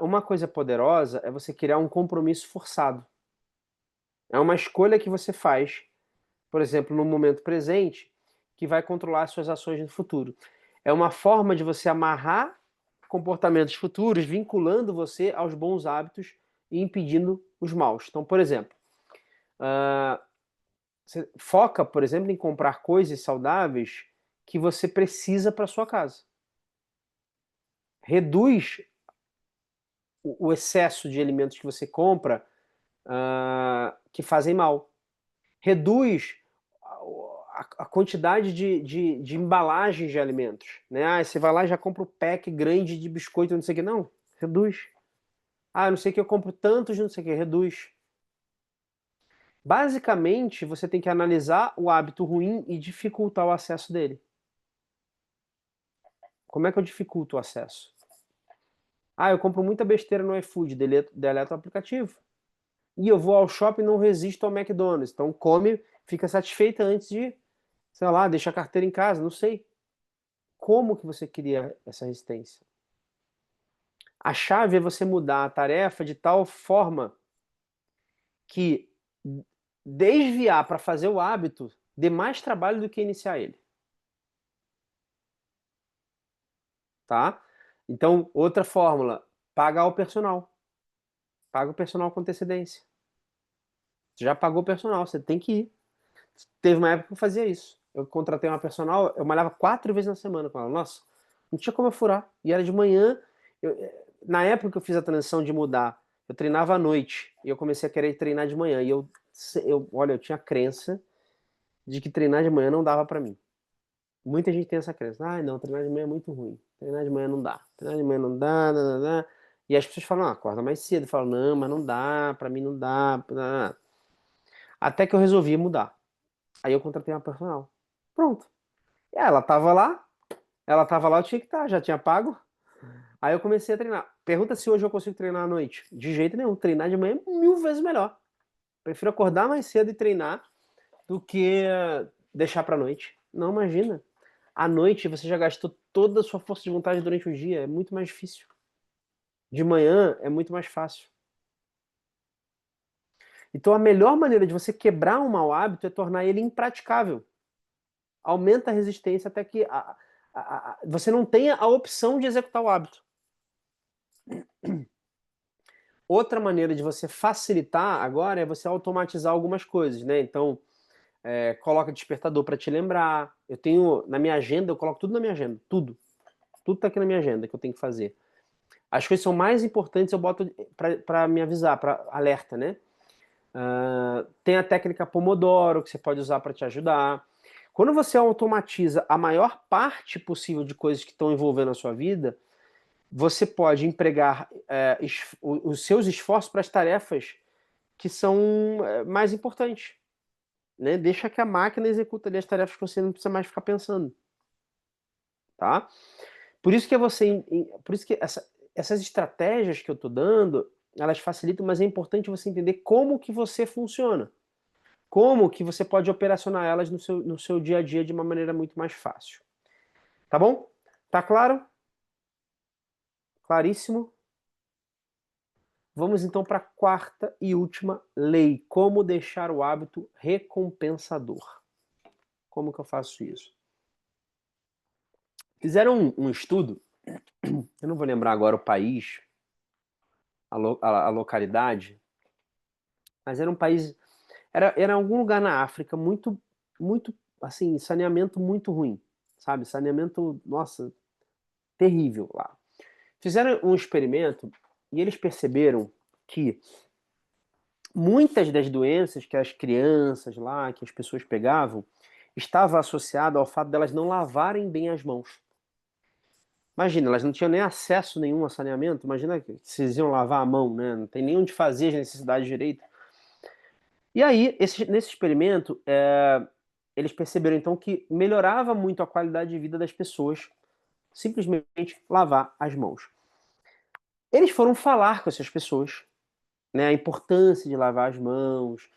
Uma coisa poderosa é você criar um compromisso forçado. É uma escolha que você faz, por exemplo, no momento presente, que vai controlar as suas ações no futuro. É uma forma de você amarrar comportamentos futuros, vinculando você aos bons hábitos e impedindo os maus. Então, por exemplo, Você foca, por exemplo, em comprar coisas saudáveis que você precisa para sua casa. Reduz o excesso de alimentos que você compra que fazem mal. Reduz a quantidade de embalagens de alimentos. Né? Ah, você vai lá e já compra um pack grande de biscoito, não sei o que. Não, reduz. Ah, não sei o que, eu compro tantos, não sei o que, reduz. Basicamente, você tem que analisar o hábito ruim e dificultar o acesso dele. Como é que eu dificulto o acesso? Ah, eu compro muita besteira no iFood, deleto o aplicativo. E eu vou ao shopping e não resisto ao McDonald's. Então come, fica satisfeita antes de, sei lá, deixar a carteira em casa, não sei. Como que você cria essa resistência? A chave é você mudar a tarefa de tal forma que desviar para fazer o hábito dê mais trabalho do que iniciar ele. Tá? Então, outra fórmula, pagar o personal. Paga o personal com antecedência. Você já pagou o personal, você tem que ir. Teve uma época que eu fazia isso. Eu contratei uma personal, eu malhava 4 vezes na semana com ela. Nossa, não tinha como eu furar. E era de manhã. Na época que eu fiz a transição de mudar, eu treinava à noite. E eu comecei a querer treinar de manhã. E olha, eu tinha a crença de que treinar de manhã não dava pra mim. Muita gente tem essa crença. Ah, não, treinar de manhã é muito ruim. Treinar de manhã não dá. Treinar de manhã não dá, não, não, não. E as pessoas falam, ah, acorda mais cedo. Eu falo, não, mas não dá, pra mim não dá. Não. Até que eu resolvi mudar. Aí eu contratei uma personal. Pronto. E ela tava lá, eu tinha que estar, já tinha pago. Aí eu comecei a treinar. Pergunta se hoje eu consigo treinar à noite. De jeito nenhum. Treinar de manhã é 1000 vezes melhor. Prefiro acordar mais cedo e treinar do que deixar pra noite. Não, imagina. À noite você já gastou toda a sua força de vontade durante o dia. É muito mais difícil. De manhã é muito mais fácil. Então a melhor maneira de você quebrar um mau hábito é tornar ele impraticável. Aumenta a resistência até que você não tenha a opção de executar o hábito. Outra maneira de você facilitar agora é você automatizar algumas coisas, né? Então, coloca despertador para te lembrar. Eu tenho na minha agenda, eu coloco tudo na minha agenda, tudo. Tudo tá aqui na minha agenda que eu tenho que fazer. As coisas são mais importantes, eu boto para me avisar, para alerta, né? Tem a técnica Pomodoro que você pode usar para te ajudar. Quando você automatiza a maior parte possível de coisas que estão envolvendo a sua vida, você pode empregar os seus esforços para as tarefas que são mais importantes. Né? Deixa que a máquina execute ali as tarefas que você não precisa mais ficar pensando. Tá? Por isso que por isso que essas estratégias que eu estou dando, elas facilitam, mas é importante você entender como que você funciona. Como que você pode operacionar elas no seu dia a dia de uma maneira muito mais fácil. Tá bom? Tá claro? Claríssimo? Vamos então para a quarta e última lei. Como deixar o hábito recompensador. Como que eu faço isso? Fizeram um estudo, eu não vou lembrar agora o país, a localidade, mas era um país, era algum lugar na África muito, assim, saneamento muito ruim, sabe? Saneamento, nossa, terrível lá. Fizeram um experimento e eles perceberam que muitas das doenças que as crianças lá, que as pessoas pegavam, estava associado ao fato delas não lavarem bem as mãos. Imagina, elas não tinham nem acesso nenhum a saneamento. Imagina que vocês iam lavar a mão, né? Não tem nem onde fazer as necessidades direito. E aí, nesse experimento, eles perceberam então que melhorava muito a qualidade de vida das pessoas simplesmente lavar as mãos. Eles foram falar com essas pessoas, né? A importância de lavar as mãos,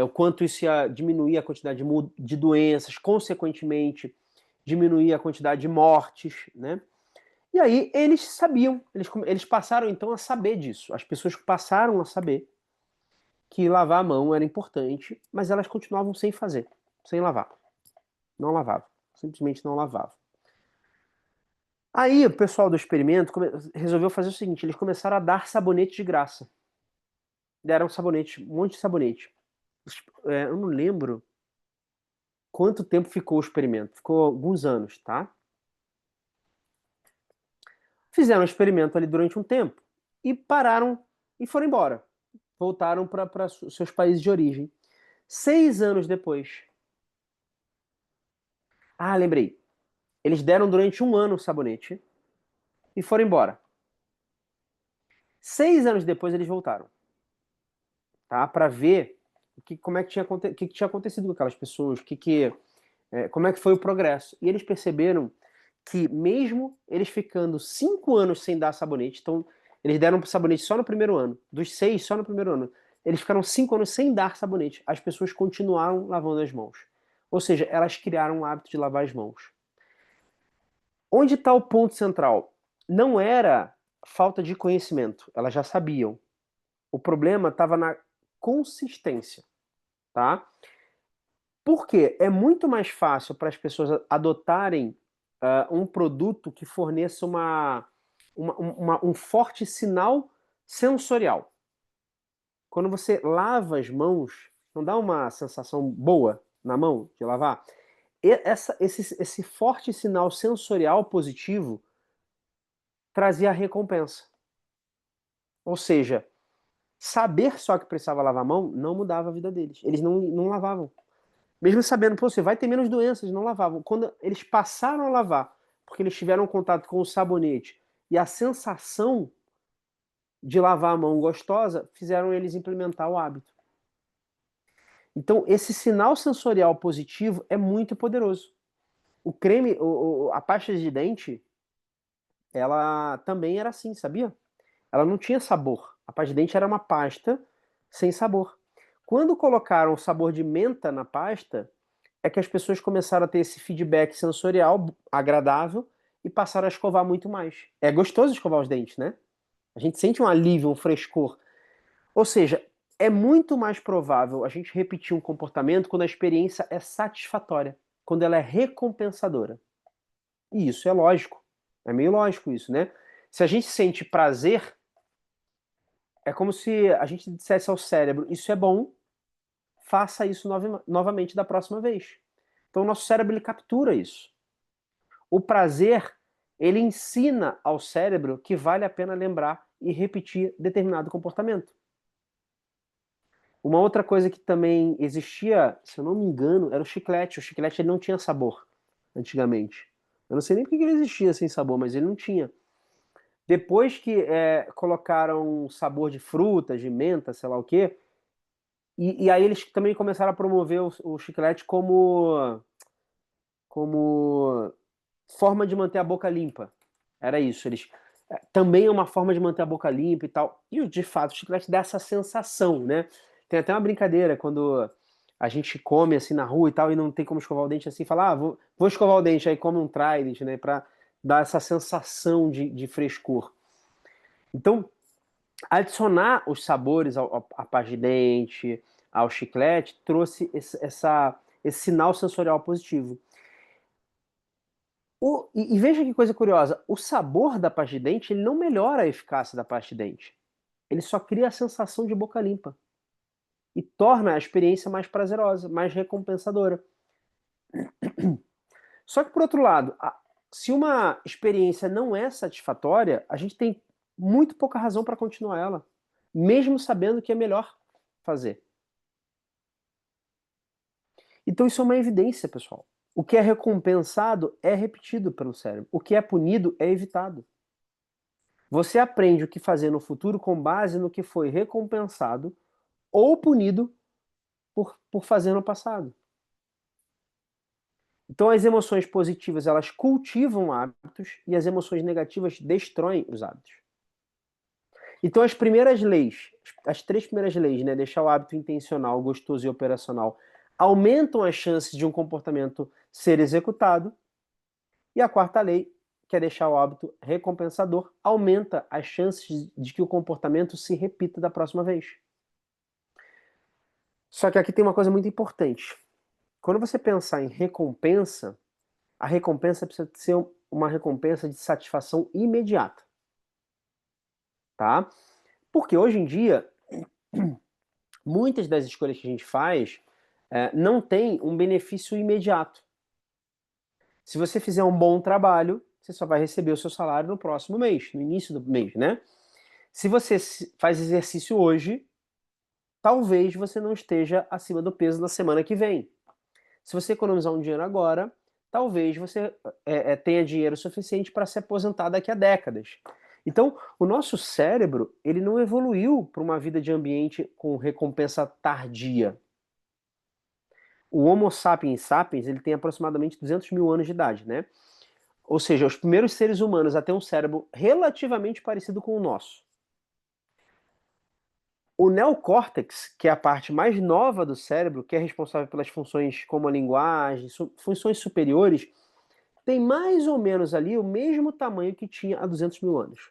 o quanto isso ia diminuir a quantidade de doenças, consequentemente diminuir a quantidade de mortes, né? E aí eles sabiam, eles passaram então a saber disso. As pessoas passaram a saber que lavar a mão era importante, mas elas continuavam sem fazer, sem lavar. Não lavavam, simplesmente não lavavam. Aí o pessoal do experimento resolveu fazer o seguinte, eles começaram a dar sabonete de graça. Deram sabonete, um monte de sabonete. Eu não lembro quanto tempo ficou o experimento. Ficou alguns anos, tá? Fizeram o experimento ali durante um tempo e pararam e foram embora. Voltaram para seus países de origem. 6 anos depois. Ah, lembrei. Eles deram durante um ano o sabonete e foram embora. 6 anos depois eles voltaram, tá? Para ver como é que que tinha acontecido com aquelas pessoas, como é que foi o progresso. E eles perceberam que mesmo eles ficando 5 anos sem dar sabonete, então eles deram sabonete só no primeiro ano, dos 6 só no primeiro ano, eles ficaram 5 anos sem dar sabonete, as pessoas continuaram lavando as mãos. Ou seja, elas criaram o hábito de lavar as mãos. Onde está o ponto central? Não era falta de conhecimento, elas já sabiam. O problema estava na consistência, tá? Por quê? É muito mais fácil para as pessoas adotarem um produto que forneça um forte sinal sensorial. Quando você lava as mãos, não dá uma sensação boa na mão de lavar? Esse forte sinal sensorial positivo trazia a recompensa. Ou seja, saber só que precisava lavar a mão não mudava a vida deles. Eles não lavavam. Mesmo sabendo, pô, você vai ter menos doenças, não lavavam. Quando eles passaram a lavar, porque eles tiveram contato com o sabonete e a sensação de lavar a mão gostosa, fizeram eles implementar o hábito. Então, esse sinal sensorial positivo é muito poderoso. O creme, a pasta de dente, ela também era assim, sabia? Ela não tinha sabor. A pasta de dente era uma pasta sem sabor. Quando colocaram o sabor de menta na pasta, é que as pessoas começaram a ter esse feedback sensorial agradável e passaram a escovar muito mais. É gostoso escovar os dentes, né? A gente sente um alívio, um frescor. Ou seja, é muito mais provável a gente repetir um comportamento quando a experiência é satisfatória, quando ela é recompensadora. E isso é lógico. É meio lógico isso, né? Se a gente sente prazer, é como se a gente dissesse ao cérebro: isso é bom, faça isso novamente da próxima vez. Então o nosso cérebro ele captura isso. O prazer, ele ensina ao cérebro que vale a pena lembrar e repetir determinado comportamento. Uma outra coisa que também existia, se eu não me engano, era o chiclete. O chiclete ele não tinha sabor antigamente. Eu não sei nem porque ele existia sem sabor, mas ele não tinha. Depois que colocaram sabor de frutas, de menta, sei lá o quê, e aí eles também começaram a promover o chiclete como forma de manter a boca limpa. Era isso. Eles também é uma forma de manter a boca limpa e tal. E de fato, o chiclete dá essa sensação, né? Tem até uma brincadeira quando a gente come assim na rua e tal e não tem como escovar o dente assim, fala, vou escovar o dente, aí come um Trident, né? Pra dar essa sensação de frescor. Então, adicionar os sabores à pasta de dente, ao chiclete, trouxe esse sinal sensorial positivo. E veja que coisa curiosa, o sabor da pasta de dente ele não melhora a eficácia da pasta de dente. Ele só cria a sensação de boca limpa e torna a experiência mais prazerosa, mais recompensadora. Só que, por outro lado, se uma experiência não é satisfatória, a gente tem muito pouca razão para continuar ela, mesmo sabendo que é melhor fazer. Então, isso é uma evidência, pessoal. O que é recompensado é repetido pelo cérebro. O que é punido é evitado. Você aprende o que fazer no futuro com base no que foi recompensado ou punido por fazer no passado. Então, as emoções positivas, elas cultivam hábitos e as emoções negativas destroem os hábitos. Então, as primeiras leis, as 3 primeiras leis, né, deixar o hábito intencional, gostoso e operacional, aumentam as chances de um comportamento ser executado. E a quarta lei, que é deixar o hábito recompensador, aumenta as chances de que o comportamento se repita da próxima vez. Só que aqui tem uma coisa muito importante. Quando você pensar em recompensa, a recompensa precisa ser uma recompensa de satisfação imediata, tá? Porque hoje em dia muitas das escolhas que a gente faz não tem um benefício imediato. Se você fizer um bom trabalho, você só vai receber o seu salário no próximo mês, no início do mês, né? Se você faz exercício hoje, talvez você não esteja acima do peso na semana que vem. Se você economizar um dinheiro agora, talvez você tenha dinheiro suficiente para se aposentar daqui a décadas. Então, o nosso cérebro, ele não evoluiu para uma vida de ambiente com recompensa tardia. O Homo sapiens sapiens, ele tem aproximadamente 200 mil anos de idade, né? Ou seja, os primeiros seres humanos a ter um cérebro relativamente parecido com o nosso. O neocórtex, que é a parte mais nova do cérebro, que é responsável pelas funções como a linguagem, funções superiores, tem mais ou menos ali o mesmo tamanho que tinha há 200 mil anos.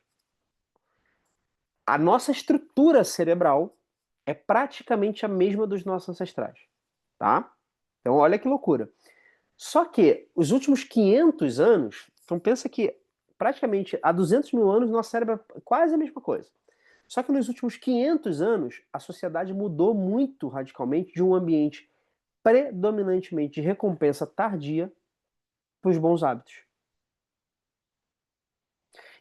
A nossa estrutura cerebral é praticamente a mesma dos nossos ancestrais, tá? Então olha que loucura. Só que os últimos 500 anos, então pensa que praticamente há 200 mil anos nosso cérebro é quase a mesma coisa. Só que nos últimos 500 anos a sociedade mudou muito radicalmente de um ambiente predominantemente de recompensa tardia para os bons hábitos.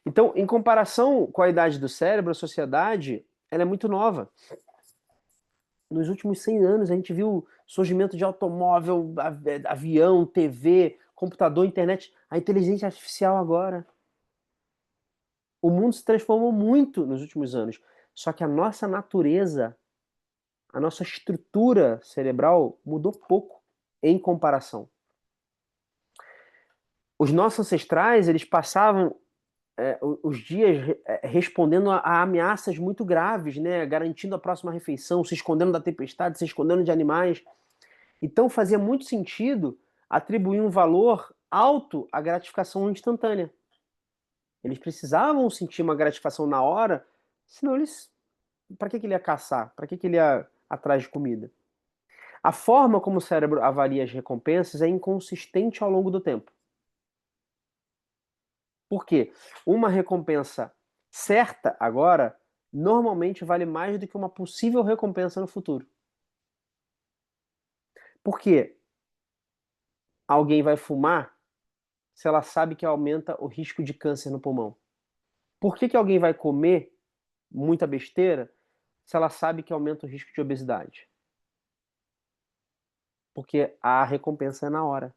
Então, em comparação com a idade do cérebro, a sociedade ela é muito nova. Nos últimos 100 anos, a gente viu surgimento de automóvel, avião, TV, computador, internet, a inteligência artificial agora. O mundo se transformou muito nos últimos anos. Só que a nossa natureza, a nossa estrutura cerebral mudou pouco em comparação. Os nossos ancestrais, eles passavam os dias respondendo a ameaças muito graves, né? Garantindo a próxima refeição, se escondendo da tempestade, se escondendo de animais. Então fazia muito sentido atribuir um valor alto à gratificação instantânea. Eles precisavam sentir uma gratificação na hora, senão eles. Para que ele ia caçar? Para que ele ia atrás de comida? A forma como o cérebro avalia as recompensas é inconsistente ao longo do tempo. Por quê? Uma recompensa certa agora normalmente vale mais do que uma possível recompensa no futuro. Por quê? Alguém vai fumar se ela sabe que aumenta o risco de câncer no pulmão? Por que alguém vai comer muita besteira se ela sabe que aumenta o risco de obesidade? Porque a recompensa é na hora.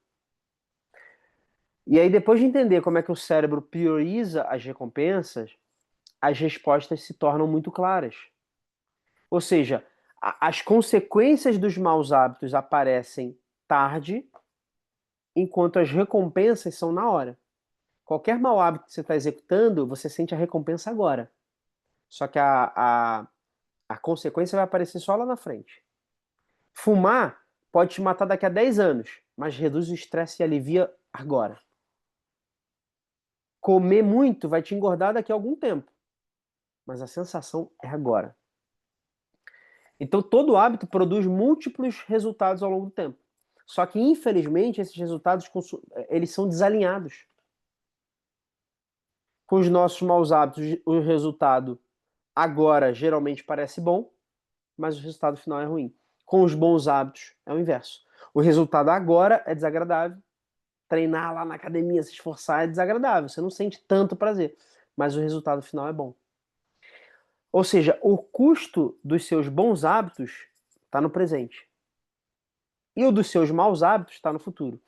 E aí, depois de entender como é que o cérebro prioriza as recompensas, as respostas se tornam muito claras. Ou seja, as consequências dos maus hábitos aparecem tarde, enquanto as recompensas são na hora. Qualquer mau hábito que você está executando, você sente a recompensa agora. Só que a consequência vai aparecer só lá na frente. Fumar pode te matar daqui a 10 anos, mas reduz o estresse e alivia agora. Comer muito vai te engordar daqui a algum tempo, mas a sensação é agora. Então todo hábito produz múltiplos resultados ao longo do tempo. Só que infelizmente esses resultados eles são desalinhados. Com os nossos maus hábitos, o resultado agora geralmente parece bom, mas o resultado final é ruim. Com os bons hábitos é o inverso. O resultado agora é desagradável. Treinar lá na academia, se esforçar é desagradável. Você não sente tanto prazer, mas o resultado final é bom. Ou seja, o custo dos seus bons hábitos está no presente. E o dos seus maus hábitos está no futuro.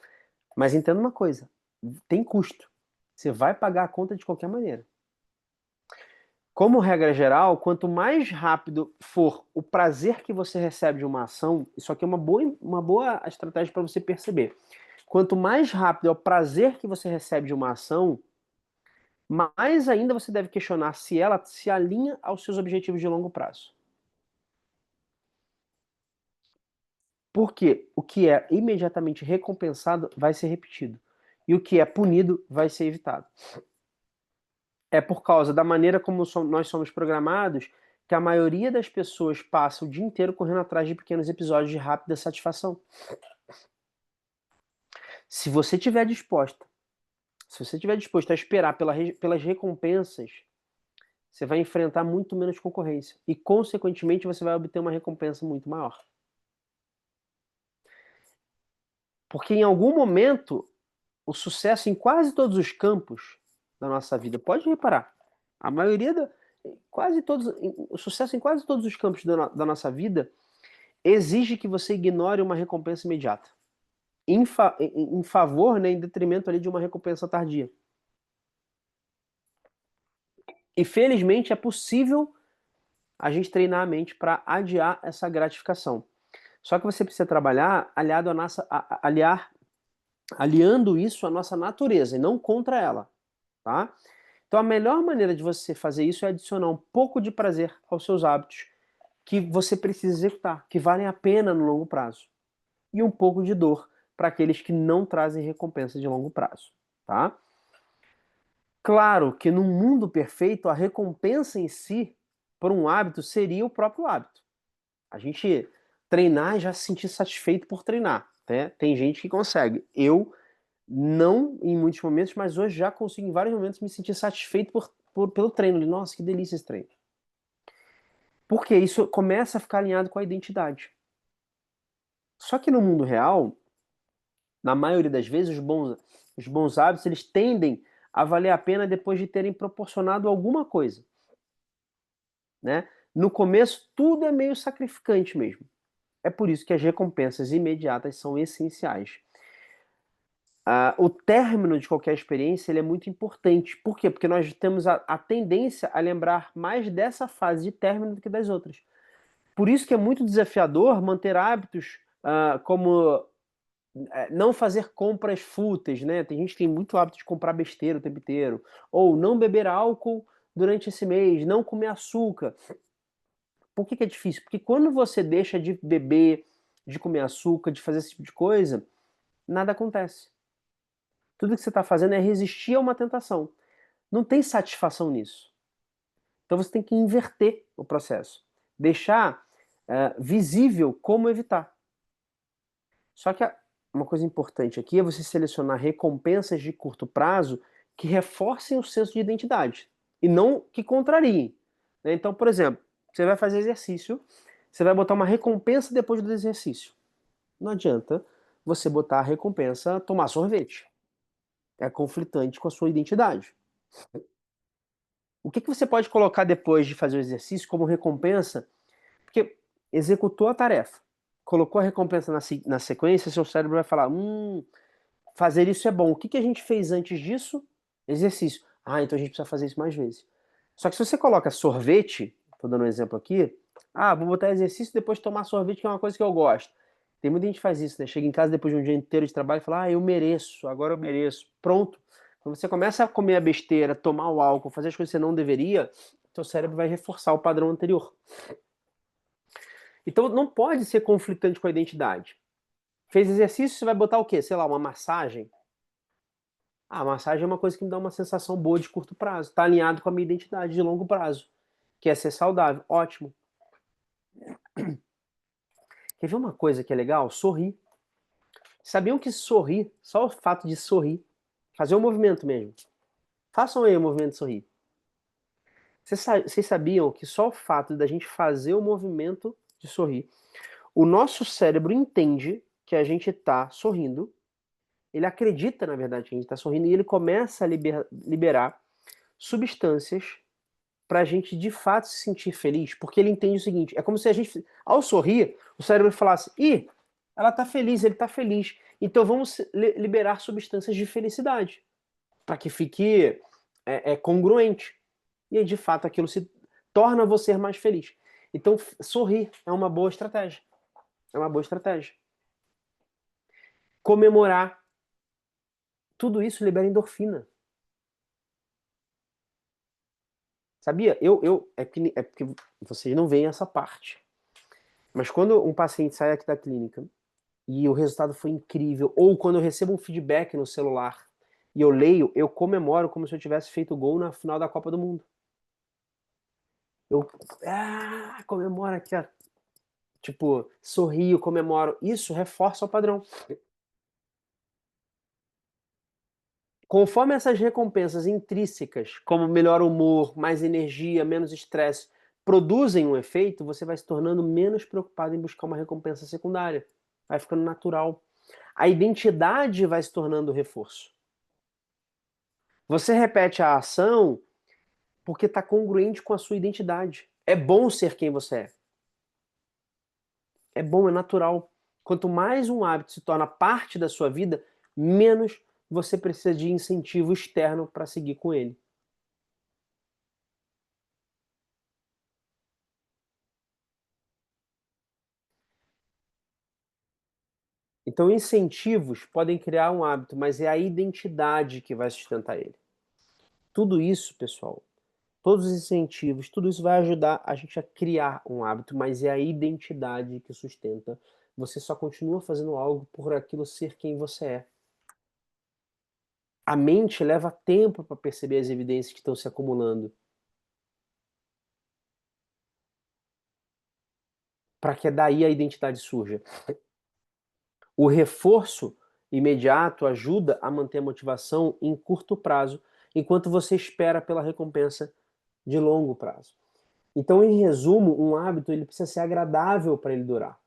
Mas entenda uma coisa, tem custo. Você vai pagar a conta de qualquer maneira. Como regra geral, quanto mais rápido for o prazer que você recebe de uma ação, isso aqui é uma boa estratégia para você perceber. Quanto mais rápido é o prazer que você recebe de uma ação, mais ainda você deve questionar se ela se alinha aos seus objetivos de longo prazo. Porque o que é imediatamente recompensado vai ser repetido. E o que é punido vai ser evitado. É por causa da maneira como nós somos programados que a maioria das pessoas passa o dia inteiro correndo atrás de pequenos episódios de rápida satisfação. Se você estiver disposto a esperar pelas recompensas você vai enfrentar muito menos concorrência e, consequentemente, você vai obter uma recompensa muito maior. Porque em algum momento, o sucesso em quase todos os campos da nossa vida, pode reparar, a maioria da, quase todos, o sucesso em quase todos os campos da nossa vida exige que você ignore uma recompensa imediata, em favor, né, em detrimento ali de uma recompensa tardia. E felizmente é possível a gente treinar a mente para adiar essa gratificação. Só que você precisa trabalhar aliando isso à nossa natureza e não contra ela, tá? Então a melhor maneira de você fazer isso é adicionar um pouco de prazer aos seus hábitos que você precisa executar, que valem a pena no longo prazo, e um pouco de dor para aqueles que não trazem recompensa de longo prazo, tá? Claro que no mundo perfeito a recompensa em si por um hábito seria o próprio hábito. A gente treinar e já se sentir satisfeito por treinar, né? Tem gente que consegue. Eu não em muitos momentos, mas hoje já consigo em vários momentos me sentir satisfeito pelo treino. Nossa, que delícia esse treino. Porque isso começa a ficar alinhado com a identidade. Só que no mundo real, na maioria das vezes, os bons hábitos eles tendem a valer a pena depois de terem proporcionado alguma coisa, né? No começo, tudo é meio sacrificante mesmo. É por isso que as recompensas imediatas são essenciais. O término de qualquer experiência ele é muito importante. Por quê? Porque nós temos a tendência a lembrar mais dessa fase de término do que das outras. Por isso que é muito desafiador manter hábitos como não fazer compras fúteis, né? Tem gente que tem muito hábito de comprar besteira o tempo inteiro. Ou não beber álcool durante esse mês, não comer açúcar. Por que é difícil? Porque quando você deixa de beber, de comer açúcar, de fazer esse tipo de coisa, nada acontece. Tudo que você está fazendo é resistir a uma tentação. Não tem satisfação nisso. Então você tem que inverter o processo. Deixar visível como evitar. Só que uma coisa importante aqui é você selecionar recompensas de curto prazo que reforcem o senso de identidade e não que contrariem. Né? Então, por exemplo, você vai fazer exercício, você vai botar uma recompensa depois do exercício. Não adianta você botar a recompensa tomar sorvete. É conflitante com a sua identidade. O que você pode colocar depois de fazer o exercício como recompensa? Porque executou a tarefa, colocou a recompensa na sequência, seu cérebro vai falar: fazer isso é bom. O que a gente fez antes disso? Exercício. Ah, então a gente precisa fazer isso mais vezes. Só que se você coloca sorvete, estou dando um exemplo aqui, vou botar exercício e depois tomar sorvete, que é uma coisa que eu gosto. Tem muita gente que faz isso, né? Chega em casa depois de um dia inteiro de trabalho e fala: eu mereço, agora eu mereço. Pronto. Quando você começa a comer a besteira, tomar o álcool, fazer as coisas que você não deveria, seu cérebro vai reforçar o padrão anterior. Então não pode ser conflitante com a identidade. Fez exercício, você vai botar o quê? Sei lá, uma massagem? A massagem é uma coisa que me dá uma sensação boa de curto prazo. Está alinhado com a minha identidade de longo prazo, que é ser saudável. Ótimo. Quer ver uma coisa que é legal? Sorrir. Sabiam que sorrir, só o fato de sorrir, fazer o movimento mesmo. Façam aí o movimento de sorrir. Vocês sabiam que só o fato da gente fazer o movimento de sorrir, o nosso cérebro entende que a gente está sorrindo, ele acredita, na verdade, que a gente está sorrindo e ele começa a liberar substâncias para a gente de fato se sentir feliz, porque ele entende o seguinte: é como se a gente, ao sorrir, o cérebro falasse: ela está feliz, ele está feliz, então vamos liberar substâncias de felicidade, para que fique congruente. E aí, de fato, aquilo se torna você mais feliz. Então, sorrir é uma boa estratégia. É uma boa estratégia. Comemorar. Tudo isso libera endorfina. Sabia? É porque vocês não veem essa parte. Mas quando um paciente sai aqui da clínica e o resultado foi incrível, ou quando eu recebo um feedback no celular e eu leio, eu comemoro como se eu tivesse feito gol na final da Copa do Mundo. Eu comemoro aqui, ó. Tipo, sorrio, comemoro. Isso reforça o padrão. Conforme essas recompensas intrínsecas, como melhor humor, mais energia, menos estresse, produzem um efeito, você vai se tornando menos preocupado em buscar uma recompensa secundária. Vai ficando natural. A identidade vai se tornando reforço. Você repete a ação porque está congruente com a sua identidade. É bom ser quem você é. É bom, é natural. Quanto mais um hábito se torna parte da sua vida, menos você precisa de incentivo externo para seguir com ele. Então, incentivos podem criar um hábito, mas é a identidade que vai sustentar ele. Tudo isso, pessoal, todos os incentivos, tudo isso vai ajudar a gente a criar um hábito, mas é a identidade que sustenta. Você só continua fazendo algo por aquilo ser quem você é. A mente leva tempo para perceber as evidências que estão se acumulando. Para que daí a identidade surja. O reforço imediato ajuda a manter a motivação em curto prazo, enquanto você espera pela recompensa de longo prazo. Então, em resumo, um hábito ele precisa ser agradável para ele durar.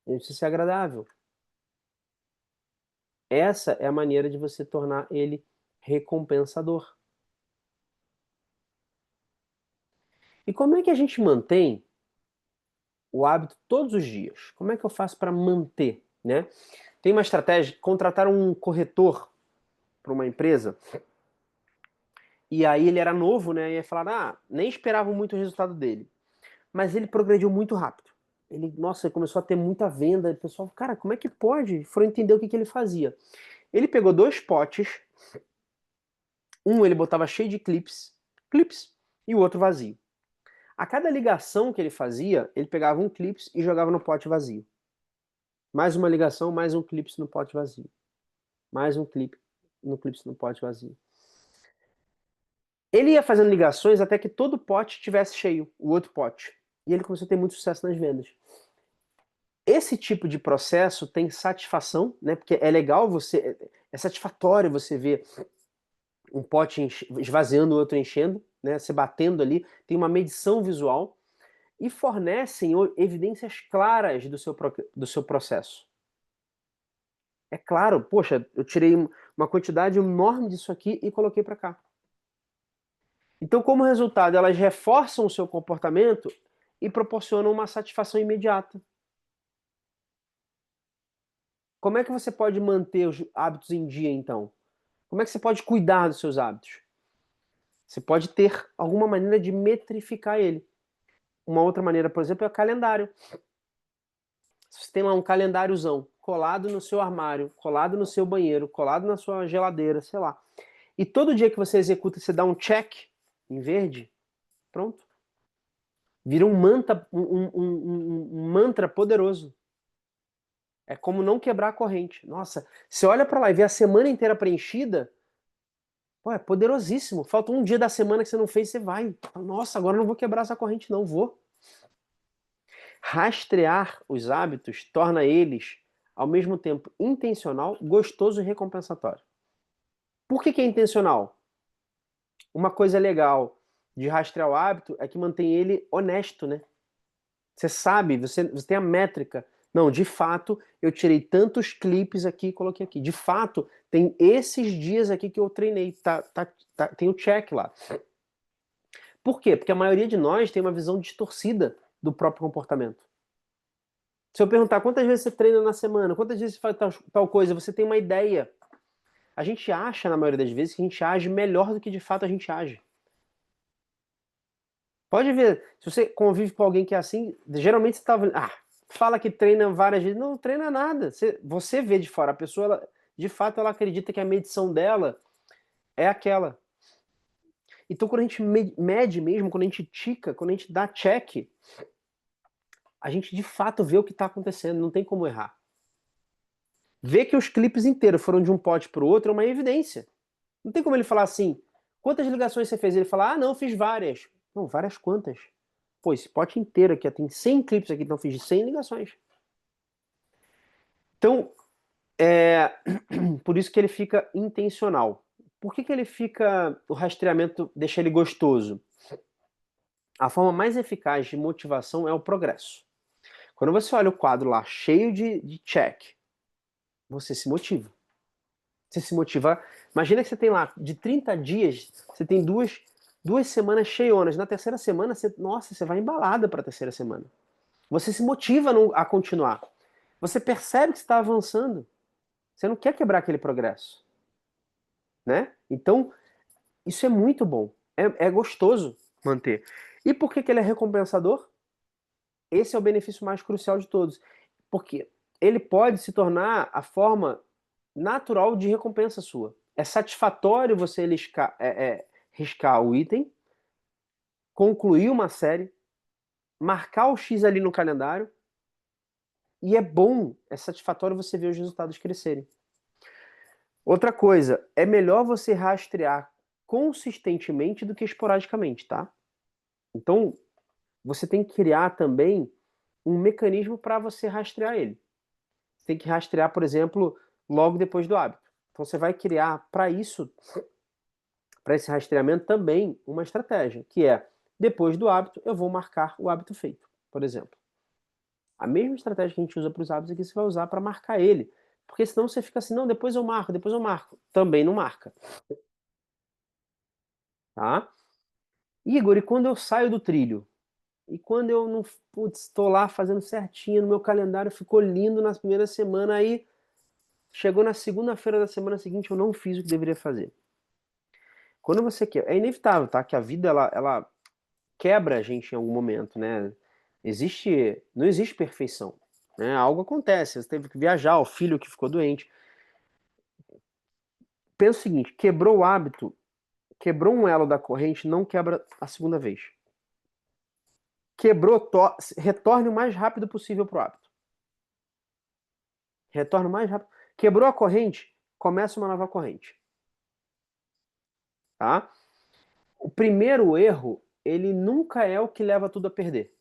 Ele precisa ser agradável. Essa é a maneira de você tornar ele recompensador. E como é que a gente mantém o hábito todos os dias? Como é que eu faço para manter, né? Tem uma estratégia, contratar um corretor para uma empresa, e aí ele era novo, né? E aí falaram, nem esperavam muito o resultado dele. Mas ele progrediu muito rápido. Ele começou a ter muita venda. O pessoal, cara, como é que pode? Foram entender o que ele fazia. Ele pegou 2 potes, um ele botava cheio de clips, e o outro vazio. A cada ligação que ele fazia, ele pegava um clips e jogava no pote vazio. Mais uma ligação, mais um clips no pote vazio. Mais um clips no pote vazio. Ele ia fazendo ligações até que todo pote estivesse cheio, o outro pote. E ele começou a ter muito sucesso nas vendas. Esse tipo de processo tem satisfação, né? Porque é legal você. É satisfatório você ver um pote esvaziando, o outro enchendo, né? Você batendo ali, tem uma medição visual e fornecem evidências claras do seu processo. É claro, poxa, eu tirei uma quantidade enorme disso aqui e coloquei para cá. Então, como resultado, elas reforçam o seu comportamento e proporcionam uma satisfação imediata. Como é que você pode manter os hábitos em dia, então? Como é que você pode cuidar dos seus hábitos? Você pode ter alguma maneira de metrificar ele. Uma outra maneira, por exemplo, é o calendário. Você tem lá um calendáriozão colado no seu armário, colado no seu banheiro, colado na sua geladeira, sei lá. E todo dia que você executa, você dá um check em verde, pronto. Vira um mantra poderoso. É como não quebrar a corrente. Nossa, você olha para lá e vê a semana inteira preenchida, pô, é poderosíssimo. Falta um dia da semana que você não fez, você vai. Nossa, agora eu não vou quebrar essa corrente, não vou. Rastrear os hábitos torna eles, ao mesmo tempo, intencional, gostoso e recompensatório. Por que é intencional? Uma coisa legal de rastrear o hábito é que mantém ele honesto, né? Você sabe, você tem a métrica. Não, de fato, eu tirei tantos clipes aqui e coloquei aqui. De fato, tem esses dias aqui que eu treinei. Tem o check lá. Por quê? Porque a maioria de nós tem uma visão distorcida do próprio comportamento. Se eu perguntar quantas vezes você treina na semana, quantas vezes você faz tal coisa, você tem uma ideia. A gente acha, na maioria das vezes, que a gente age melhor do que de fato a gente age. Pode ver, se você convive com alguém que é assim, geralmente você tá fala que treina várias vezes. Não treina nada. Você vê de fora, a pessoa, de fato, ela acredita que a medição dela é aquela. Então, quando a gente mede mesmo, quando a gente tica, quando a gente dá check, a gente de fato vê o que está acontecendo, não tem como errar. Ver que os clipes inteiros foram de um pote para o outro é uma evidência. Não tem como ele falar assim, quantas ligações você fez? Ele fala, não, fiz várias. Não, várias quantas? Pô, esse pote inteiro aqui, tem 100 clipes aqui, então fiz 100 ligações. Então, Por isso que ele fica intencional. Por que ele fica, o rastreamento deixa ele gostoso? A forma mais eficaz de motivação é o progresso. Quando você olha o quadro lá cheio de check, você se motiva. Você se motiva. Imagina que você tem lá, de 30 dias, você tem duas semanas cheionas. Na terceira semana, você vai embalada para a terceira semana. Você se motiva a continuar. Você percebe que você está avançando. Você não quer quebrar aquele progresso. Né? Então, isso é muito bom. É gostoso manter. E por que ele é recompensador? Esse é o benefício mais crucial de todos. Porque ele pode se tornar a forma natural de recompensa sua. É satisfatório você riscar o item, concluir uma série, marcar o X ali no calendário, e é bom, é satisfatório você ver os resultados crescerem. Outra coisa, é melhor você rastrear consistentemente do que esporadicamente, tá? Então, você tem que criar também um mecanismo para você rastrear ele. Você tem que rastrear, por exemplo, logo depois do hábito. Então, você vai criar para isso, para esse rastreamento também, uma estratégia, que é, depois do hábito, eu vou marcar o hábito feito, por exemplo. A mesma estratégia que a gente usa para os hábitos aqui, você vai usar para marcar ele. Porque senão você fica assim, não, depois eu marco, depois eu marco. Também não marca. Tá? Igor, e quando eu saio do trilho? E quando eu não, putz, estou lá fazendo certinho no meu calendário, ficou lindo na primeira semana, aí chegou na segunda-feira da semana seguinte, eu não fiz o que deveria fazer. Quando você quer, é inevitável, tá? Que a vida ela quebra a gente em algum momento, né? Não existe perfeição, né? Algo acontece, você teve que viajar, o filho que ficou doente. Pensa o seguinte, quebrou o hábito, quebrou um elo da corrente, não quebra a segunda vez. Quebrou, retorne o mais rápido possível pro hábito. Retorna o mais rápido. Quebrou a corrente, começa uma nova corrente. Tá? O primeiro erro, ele nunca é o que leva tudo a perder.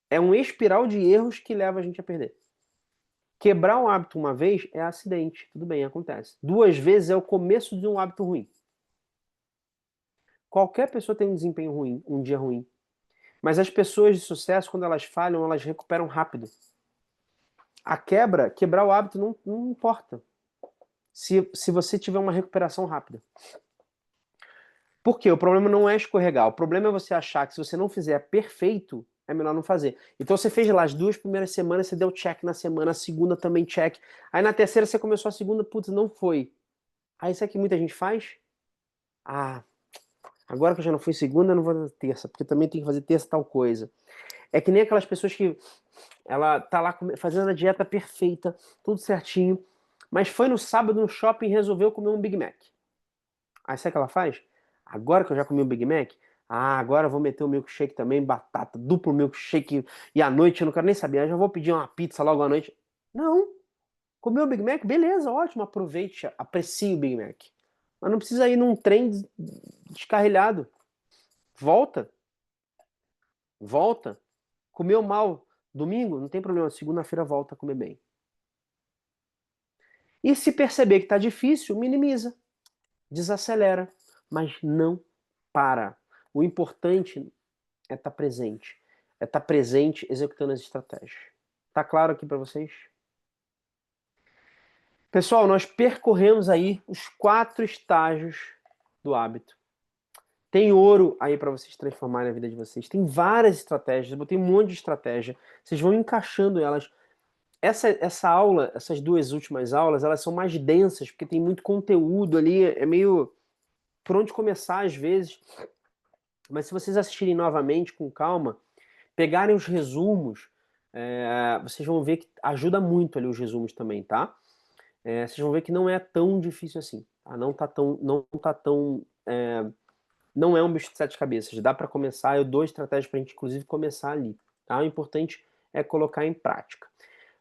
É um espiral de erros que leva a gente a perder. Quebrar um hábito uma vez é acidente, tudo bem, acontece. Duas vezes é o começo de um hábito ruim. Qualquer pessoa tem um desempenho ruim, um dia ruim. Mas as pessoas de sucesso, quando elas falham, elas recuperam rápido. A quebrar o hábito não importa. Se você tiver uma recuperação rápida. Por quê? O problema não é escorregar. O problema é você achar que se você não fizer perfeito, é melhor não fazer. Então você fez lá as 2 primeiras semanas, você deu check na semana, a segunda também check. Aí na terceira você começou a segunda, putz, não foi. Aí isso é que muita gente faz. Ah, agora que eu já não fui segunda, eu não vou na terça, porque também tem que fazer terça tal coisa. É que nem aquelas pessoas que ela tá lá fazendo a dieta perfeita, tudo certinho, mas foi no sábado no shopping e resolveu comer um Big Mac. Aí sabe o que ela faz? Agora que eu já comi o Big Mac, agora eu vou meter o milkshake também, batata, duplo milkshake, e à noite eu não quero nem saber, eu já vou pedir uma pizza logo à noite. Não, comeu o Big Mac? Beleza, ótimo, aproveite, aprecie o Big Mac. Mas não precisa ir num trem descarrilhado. Volta, volta. Comeu mal domingo? Não tem problema, segunda-feira volta a comer bem. E se perceber que está difícil, minimiza, desacelera, mas não para. O importante é estar presente. É estar presente executando as estratégias. Tá claro aqui para vocês? Pessoal, nós percorremos aí os 4 estágios do hábito. Tem ouro aí para vocês transformarem a vida de vocês. Tem várias estratégias, eu botei um monte de estratégia. Vocês vão encaixando elas. Essa aula, essas 2 últimas aulas, elas são mais densas, porque tem muito conteúdo ali, é meio por onde começar às vezes. Mas se vocês assistirem novamente com calma, pegarem os resumos, vocês vão ver que ajuda muito ali os resumos também, tá? Vocês vão ver que não é tão difícil assim, tá? Não é um bicho de 7 cabeças, dá para começar, eu dou estratégias para a gente inclusive começar ali, tá? O importante é colocar em prática.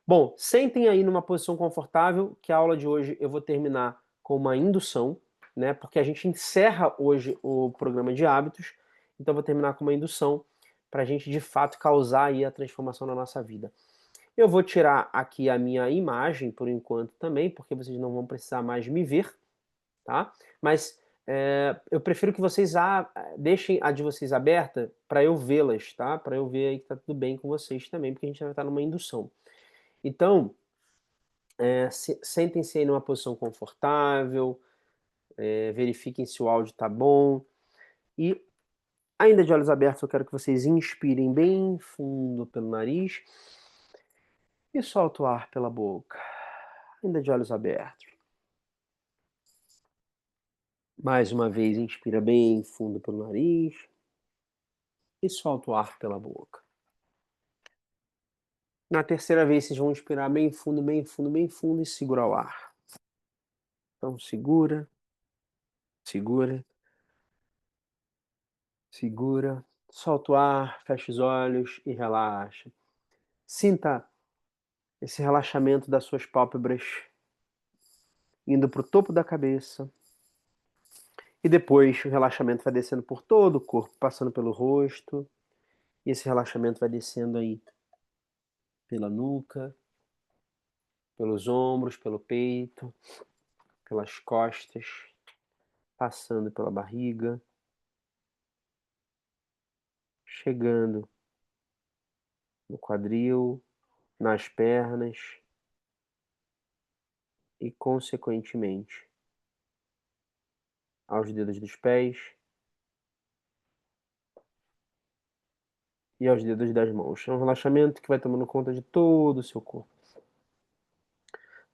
Bom, sentem aí numa posição confortável, que a aula de hoje eu vou terminar com uma indução, né? Porque a gente encerra hoje o programa de hábitos, então eu vou terminar com uma indução para a gente de fato causar aí a transformação na nossa vida. Eu vou tirar aqui a minha imagem por enquanto também, porque vocês não vão precisar mais me ver, tá? Mas eu prefiro que vocês deixem a de vocês aberta para eu vê-las, tá? Para eu ver aí que tá tudo bem com vocês também, porque a gente vai estar numa indução. Então, sentem-se aí numa posição confortável, verifiquem se o áudio tá bom. E ainda de olhos abertos, eu quero que vocês inspirem bem fundo pelo nariz e soltem o ar pela boca. Ainda de olhos abertos. Mais uma vez, inspira bem fundo pelo nariz e solta o ar pela boca. Na terceira vez, vocês vão inspirar bem fundo, bem fundo, bem fundo e segurar o ar. Então, segura, segura, segura. Solta o ar, fecha os olhos e relaxa. Sinta esse relaxamento das suas pálpebras indo para o topo da cabeça. E depois o relaxamento vai descendo por todo o corpo, passando pelo rosto. E esse relaxamento vai descendo aí pela nuca, pelos ombros, pelo peito, pelas costas, passando pela barriga, chegando no quadril, nas pernas e, consequentemente, aos dedos dos pés e aos dedos das mãos. É um relaxamento que vai tomando conta de todo o seu corpo.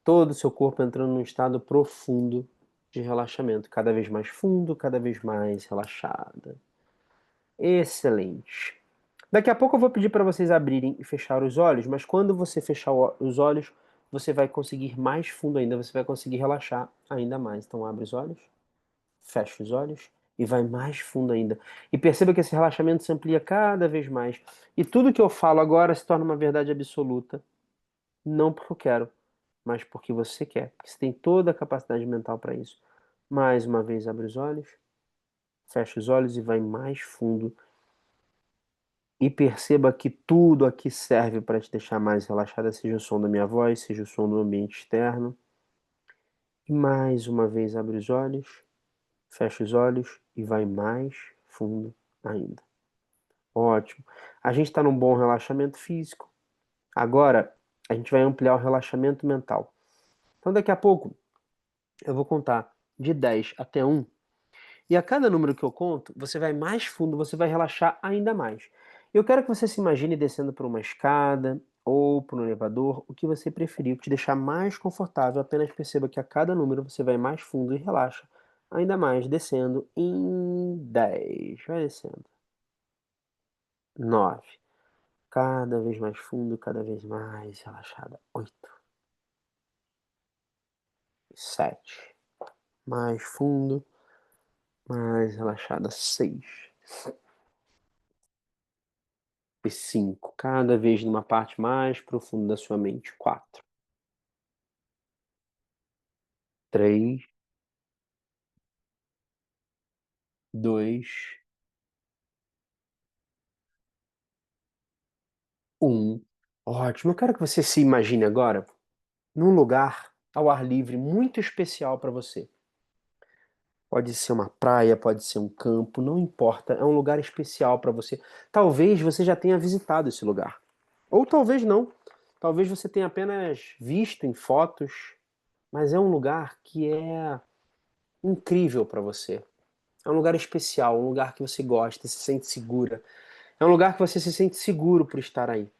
Todo o seu corpo entrando num estado profundo de relaxamento, cada vez mais fundo, cada vez mais relaxada. Excelente. Daqui a pouco eu vou pedir para vocês abrirem e fechar os olhos, mas quando você fechar os olhos, você vai conseguir mais fundo ainda, você vai conseguir relaxar ainda mais. Então abre os olhos, fecha os olhos e vai mais fundo ainda. E perceba que esse relaxamento se amplia cada vez mais. E tudo que eu falo agora se torna uma verdade absoluta, não porque eu quero, mas porque você quer, porque você tem toda a capacidade mental para isso. Mais uma vez abre os olhos, fecha os olhos e vai mais fundo. E perceba que tudo aqui serve para te deixar mais relaxada, seja o som da minha voz, seja o som do ambiente externo. E mais uma vez abre os olhos, fecha os olhos e vai mais fundo ainda. Ótimo. A gente está num bom relaxamento físico. Agora a gente vai ampliar o relaxamento mental. Então daqui a pouco eu vou contar de 10 até 1. E a cada número que eu conto, você vai mais fundo, você vai relaxar ainda mais. Eu quero que você se imagine descendo por uma escada ou por um elevador, o que você preferir, o que te deixar mais confortável. Apenas perceba que a cada número você vai mais fundo e relaxa ainda mais, descendo em 10. Vai descendo. 9. Cada vez mais fundo, cada vez mais relaxada. 8. 7. Mais fundo, mais relaxada. 6. E 5, cada vez numa parte mais profunda da sua mente. 4, 3, 2, 1. Ótimo. Eu quero que você se imagine agora num lugar ao ar livre muito especial para você. Pode ser uma praia, pode ser um campo, não importa. É um lugar especial para você. Talvez você já tenha visitado esse lugar. Ou talvez não. Talvez você tenha apenas visto em fotos, mas é um lugar que é incrível para você. É um lugar especial, um lugar que você gosta, se sente segura. É um lugar que você se sente seguro por estar aí.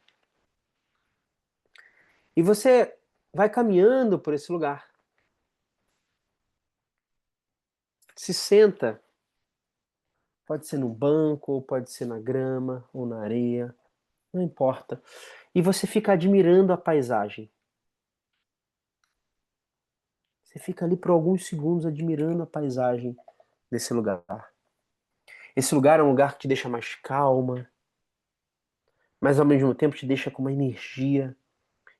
E você vai caminhando por esse lugar. Se senta. Pode ser no banco, ou pode ser na grama, ou na areia. Não importa. E você fica admirando a paisagem. Você fica ali por alguns segundos admirando a paisagem desse lugar. Esse lugar é um lugar que te deixa mais calma, mas ao mesmo tempo te deixa com uma energia,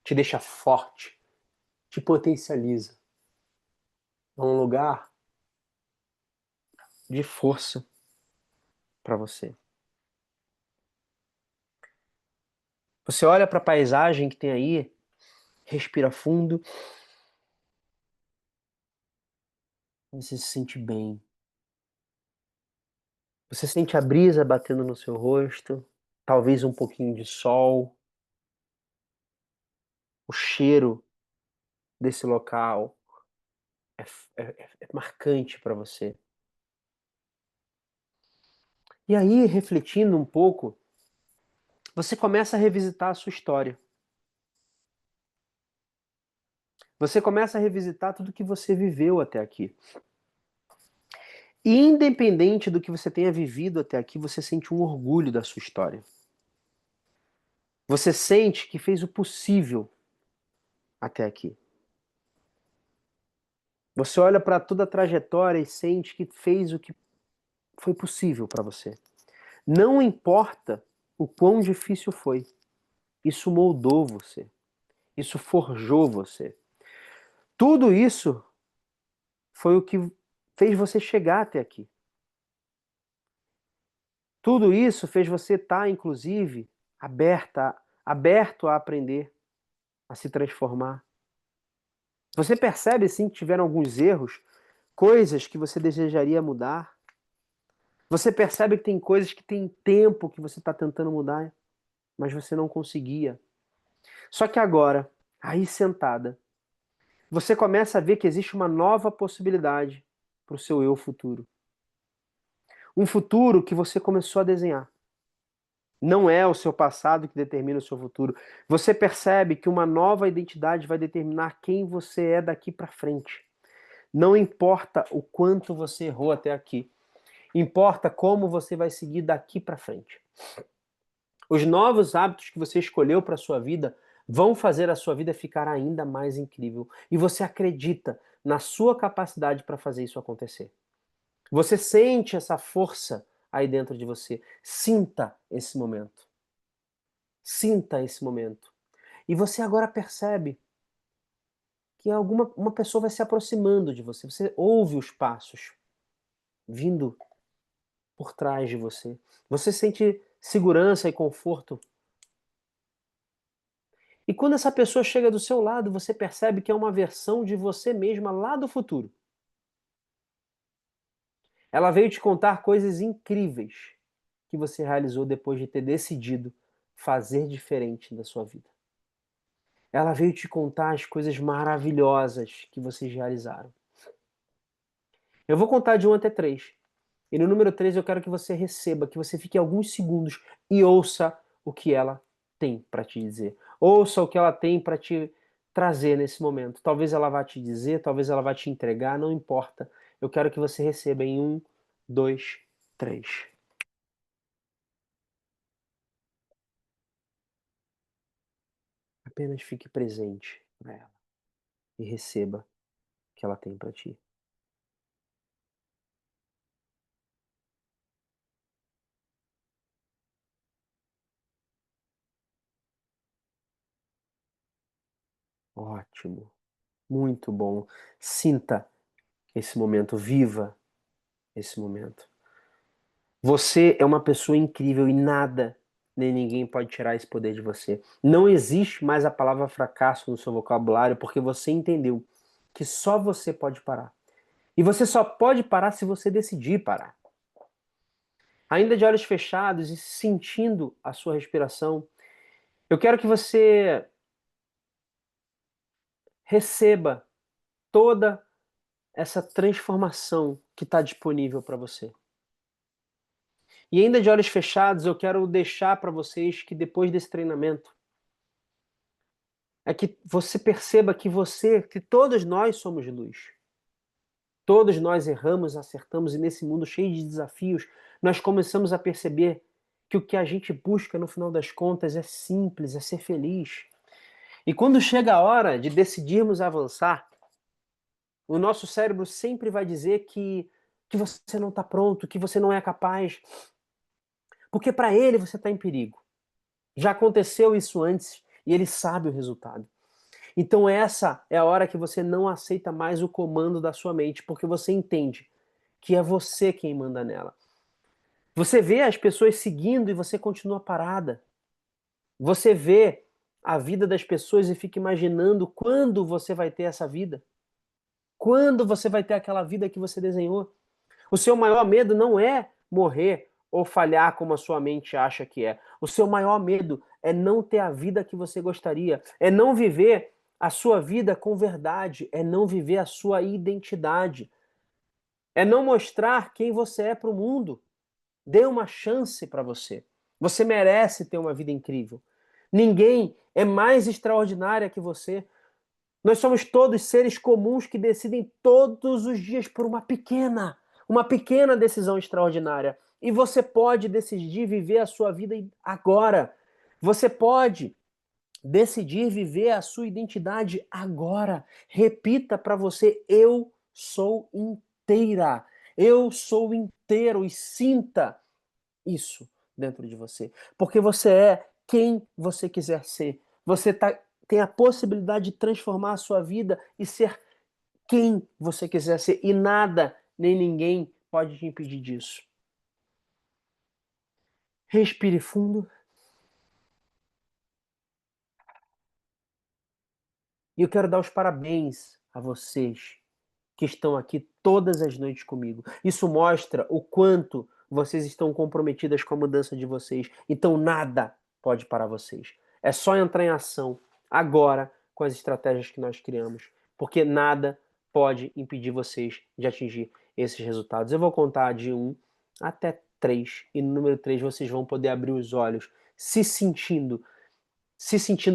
te deixa forte, te potencializa. É um lugar de força para você. Você olha para a paisagem que tem aí, respira fundo, você se sente bem. Você sente a brisa batendo no seu rosto, talvez um pouquinho de sol, o cheiro desse local é marcante para você. E aí, refletindo um pouco, você começa a revisitar a sua história. Você começa a revisitar tudo que você viveu até aqui. E independente do que você tenha vivido até aqui, você sente um orgulho da sua história. Você sente que fez o possível até aqui. Você olha para toda a trajetória e sente que fez o que foi possível para você. Não importa o quão difícil foi. Isso moldou você. Isso forjou você. Tudo isso foi o que fez você chegar até aqui. Tudo isso fez você estar, inclusive, aberto a aprender, a se transformar. Você percebe, sim, que tiveram alguns erros, coisas que você desejaria mudar. Você percebe que tem coisas que tem tempo que você está tentando mudar, mas você não conseguia. Só que agora, aí sentada, você começa a ver que existe uma nova possibilidade para o seu eu futuro. Um futuro que você começou a desenhar. Não é o seu passado que determina o seu futuro. Você percebe que uma nova identidade vai determinar quem você é daqui para frente. Não importa o quanto você errou até aqui. Importa como você vai seguir daqui para frente. Os novos hábitos que você escolheu para a sua vida vão fazer a sua vida ficar ainda mais incrível. E você acredita na sua capacidade para fazer isso acontecer. Você sente essa força aí dentro de você. Sinta esse momento. Sinta esse momento. E você agora percebe que uma pessoa vai se aproximando de você. Você ouve os passos vindo por trás de você. Você sente segurança e conforto. E quando essa pessoa chega do seu lado, você percebe que é uma versão de você mesma lá do futuro. Ela veio te contar coisas incríveis que você realizou depois de ter decidido fazer diferente da sua vida. Ela veio te contar as coisas maravilhosas que vocês realizaram. Eu vou contar de 1 até 3. E no número 3 eu quero que você receba, que você fique alguns segundos e ouça o que ela tem para te dizer. Ouça o que ela tem para te trazer nesse momento. Talvez ela vá te dizer, talvez ela vá te entregar, não importa. Eu quero que você receba em 1, 2, 3. Apenas fique presente para ela e receba o que ela tem para ti. Ótimo, muito bom. Sinta esse momento, viva esse momento. Você é uma pessoa incrível e nada nem ninguém pode tirar esse poder de você. Não existe mais a palavra fracasso no seu vocabulário porque você entendeu que só você pode parar. E você só pode parar se você decidir parar. Ainda de olhos fechados e sentindo a sua respiração, eu quero que você receba toda essa transformação que está disponível para você. E ainda de olhos fechados, eu quero deixar para vocês que depois desse treinamento, é que você perceba que todos nós somos luz. Todos nós erramos, acertamos e nesse mundo cheio de desafios, nós começamos a perceber que o que a gente busca no final das contas é simples, é ser feliz. E quando chega a hora de decidirmos avançar, o nosso cérebro sempre vai dizer que você não está pronto, que você não é capaz, porque para ele você está em perigo. Já aconteceu isso antes e ele sabe o resultado. Então essa é a hora que você não aceita mais o comando da sua mente, porque você entende que é você quem manda nela. Você vê as pessoas seguindo e você continua parada. Você vê a vida das pessoas e fica imaginando quando você vai ter essa vida. Quando você vai ter aquela vida que você desenhou. O seu maior medo não é morrer ou falhar como a sua mente acha que é. O seu maior medo é não ter a vida que você gostaria, é não viver a sua vida com verdade, é não viver a sua identidade, é não mostrar quem você é para o mundo. Dê uma chance para você. Você merece ter uma vida incrível. Ninguém é mais extraordinária que você. Nós somos todos seres comuns que decidem todos os dias por uma pequena decisão extraordinária. E você pode decidir viver a sua vida agora. Você pode decidir viver a sua identidade agora. Repita para você: eu sou inteira. Eu sou inteiro e sinta isso dentro de você. Porque você é quem você quiser ser. Você tem a possibilidade de transformar a sua vida e ser quem você quiser ser. E nada, nem ninguém pode te impedir disso. Respire fundo. E eu quero dar os parabéns a vocês que estão aqui todas as noites comigo. Isso mostra o quanto vocês estão comprometidas com a mudança de vocês. Então nada pode parar vocês. É só entrar em ação agora com as estratégias que nós criamos, porque nada pode impedir vocês de atingir esses resultados. Eu vou contar de 1 até 3 e no número 3 vocês vão poder abrir os olhos, se sentindo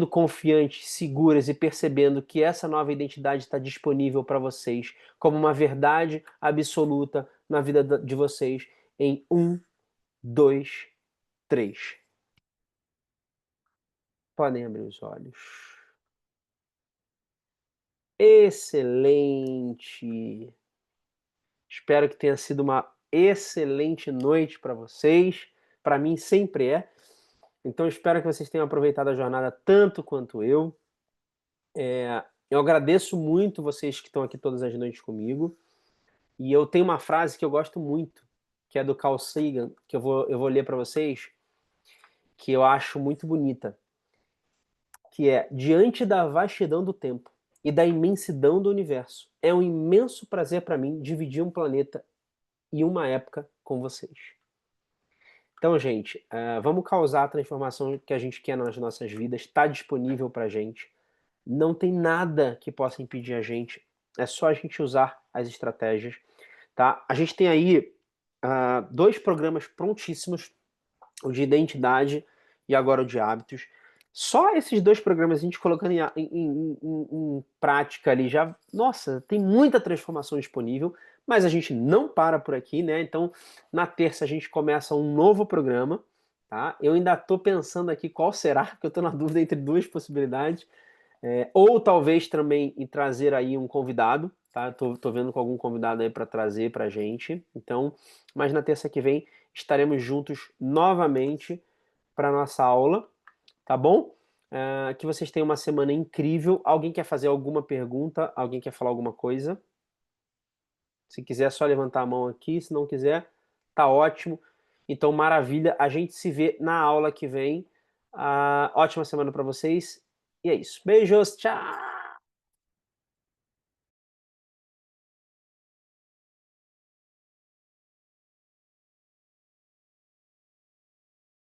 confiantes, seguras e percebendo que essa nova identidade está disponível para vocês como uma verdade absoluta na vida de vocês em 1, 2, 3. Podem abrir os olhos. Excelente! Espero que tenha sido uma excelente noite para vocês. Para mim sempre é. Então espero que vocês tenham aproveitado a jornada tanto quanto eu. Eu agradeço muito vocês que estão aqui todas as noites comigo. E eu tenho uma frase que eu gosto muito, que é do Carl Sagan, que eu vou ler para vocês, que eu acho muito bonita, que é: diante da vastidão do tempo e da imensidão do universo, é um imenso prazer para mim dividir um planeta e uma época com vocês. Então, gente, vamos causar a transformação que a gente quer nas nossas vidas, está disponível para a gente. Não tem nada que possa impedir a gente, é só a gente usar as estratégias. Tá? A gente tem aí 2 programas prontíssimos, o de identidade e agora o de hábitos. Só esses 2 programas a gente colocando em prática ali já, nossa, tem muita transformação disponível, mas a gente não para por aqui, né? Então, na terça a gente começa um novo programa, tá? Eu ainda estou pensando aqui qual será, porque eu estou na dúvida entre 2 possibilidades. Ou talvez também em trazer aí um convidado, tá? Tô vendo com algum convidado aí para trazer pra gente. Então, mas na terça que vem estaremos juntos novamente para nossa aula, tá bom? Que vocês tenham uma semana incrível. Alguém quer fazer alguma pergunta? Alguém quer falar alguma coisa? Se quiser, é só levantar a mão aqui. Se não quiser, tá ótimo. Então, maravilha. A gente se vê na aula que vem. Ótima semana para vocês. E é isso. Beijos, tchau!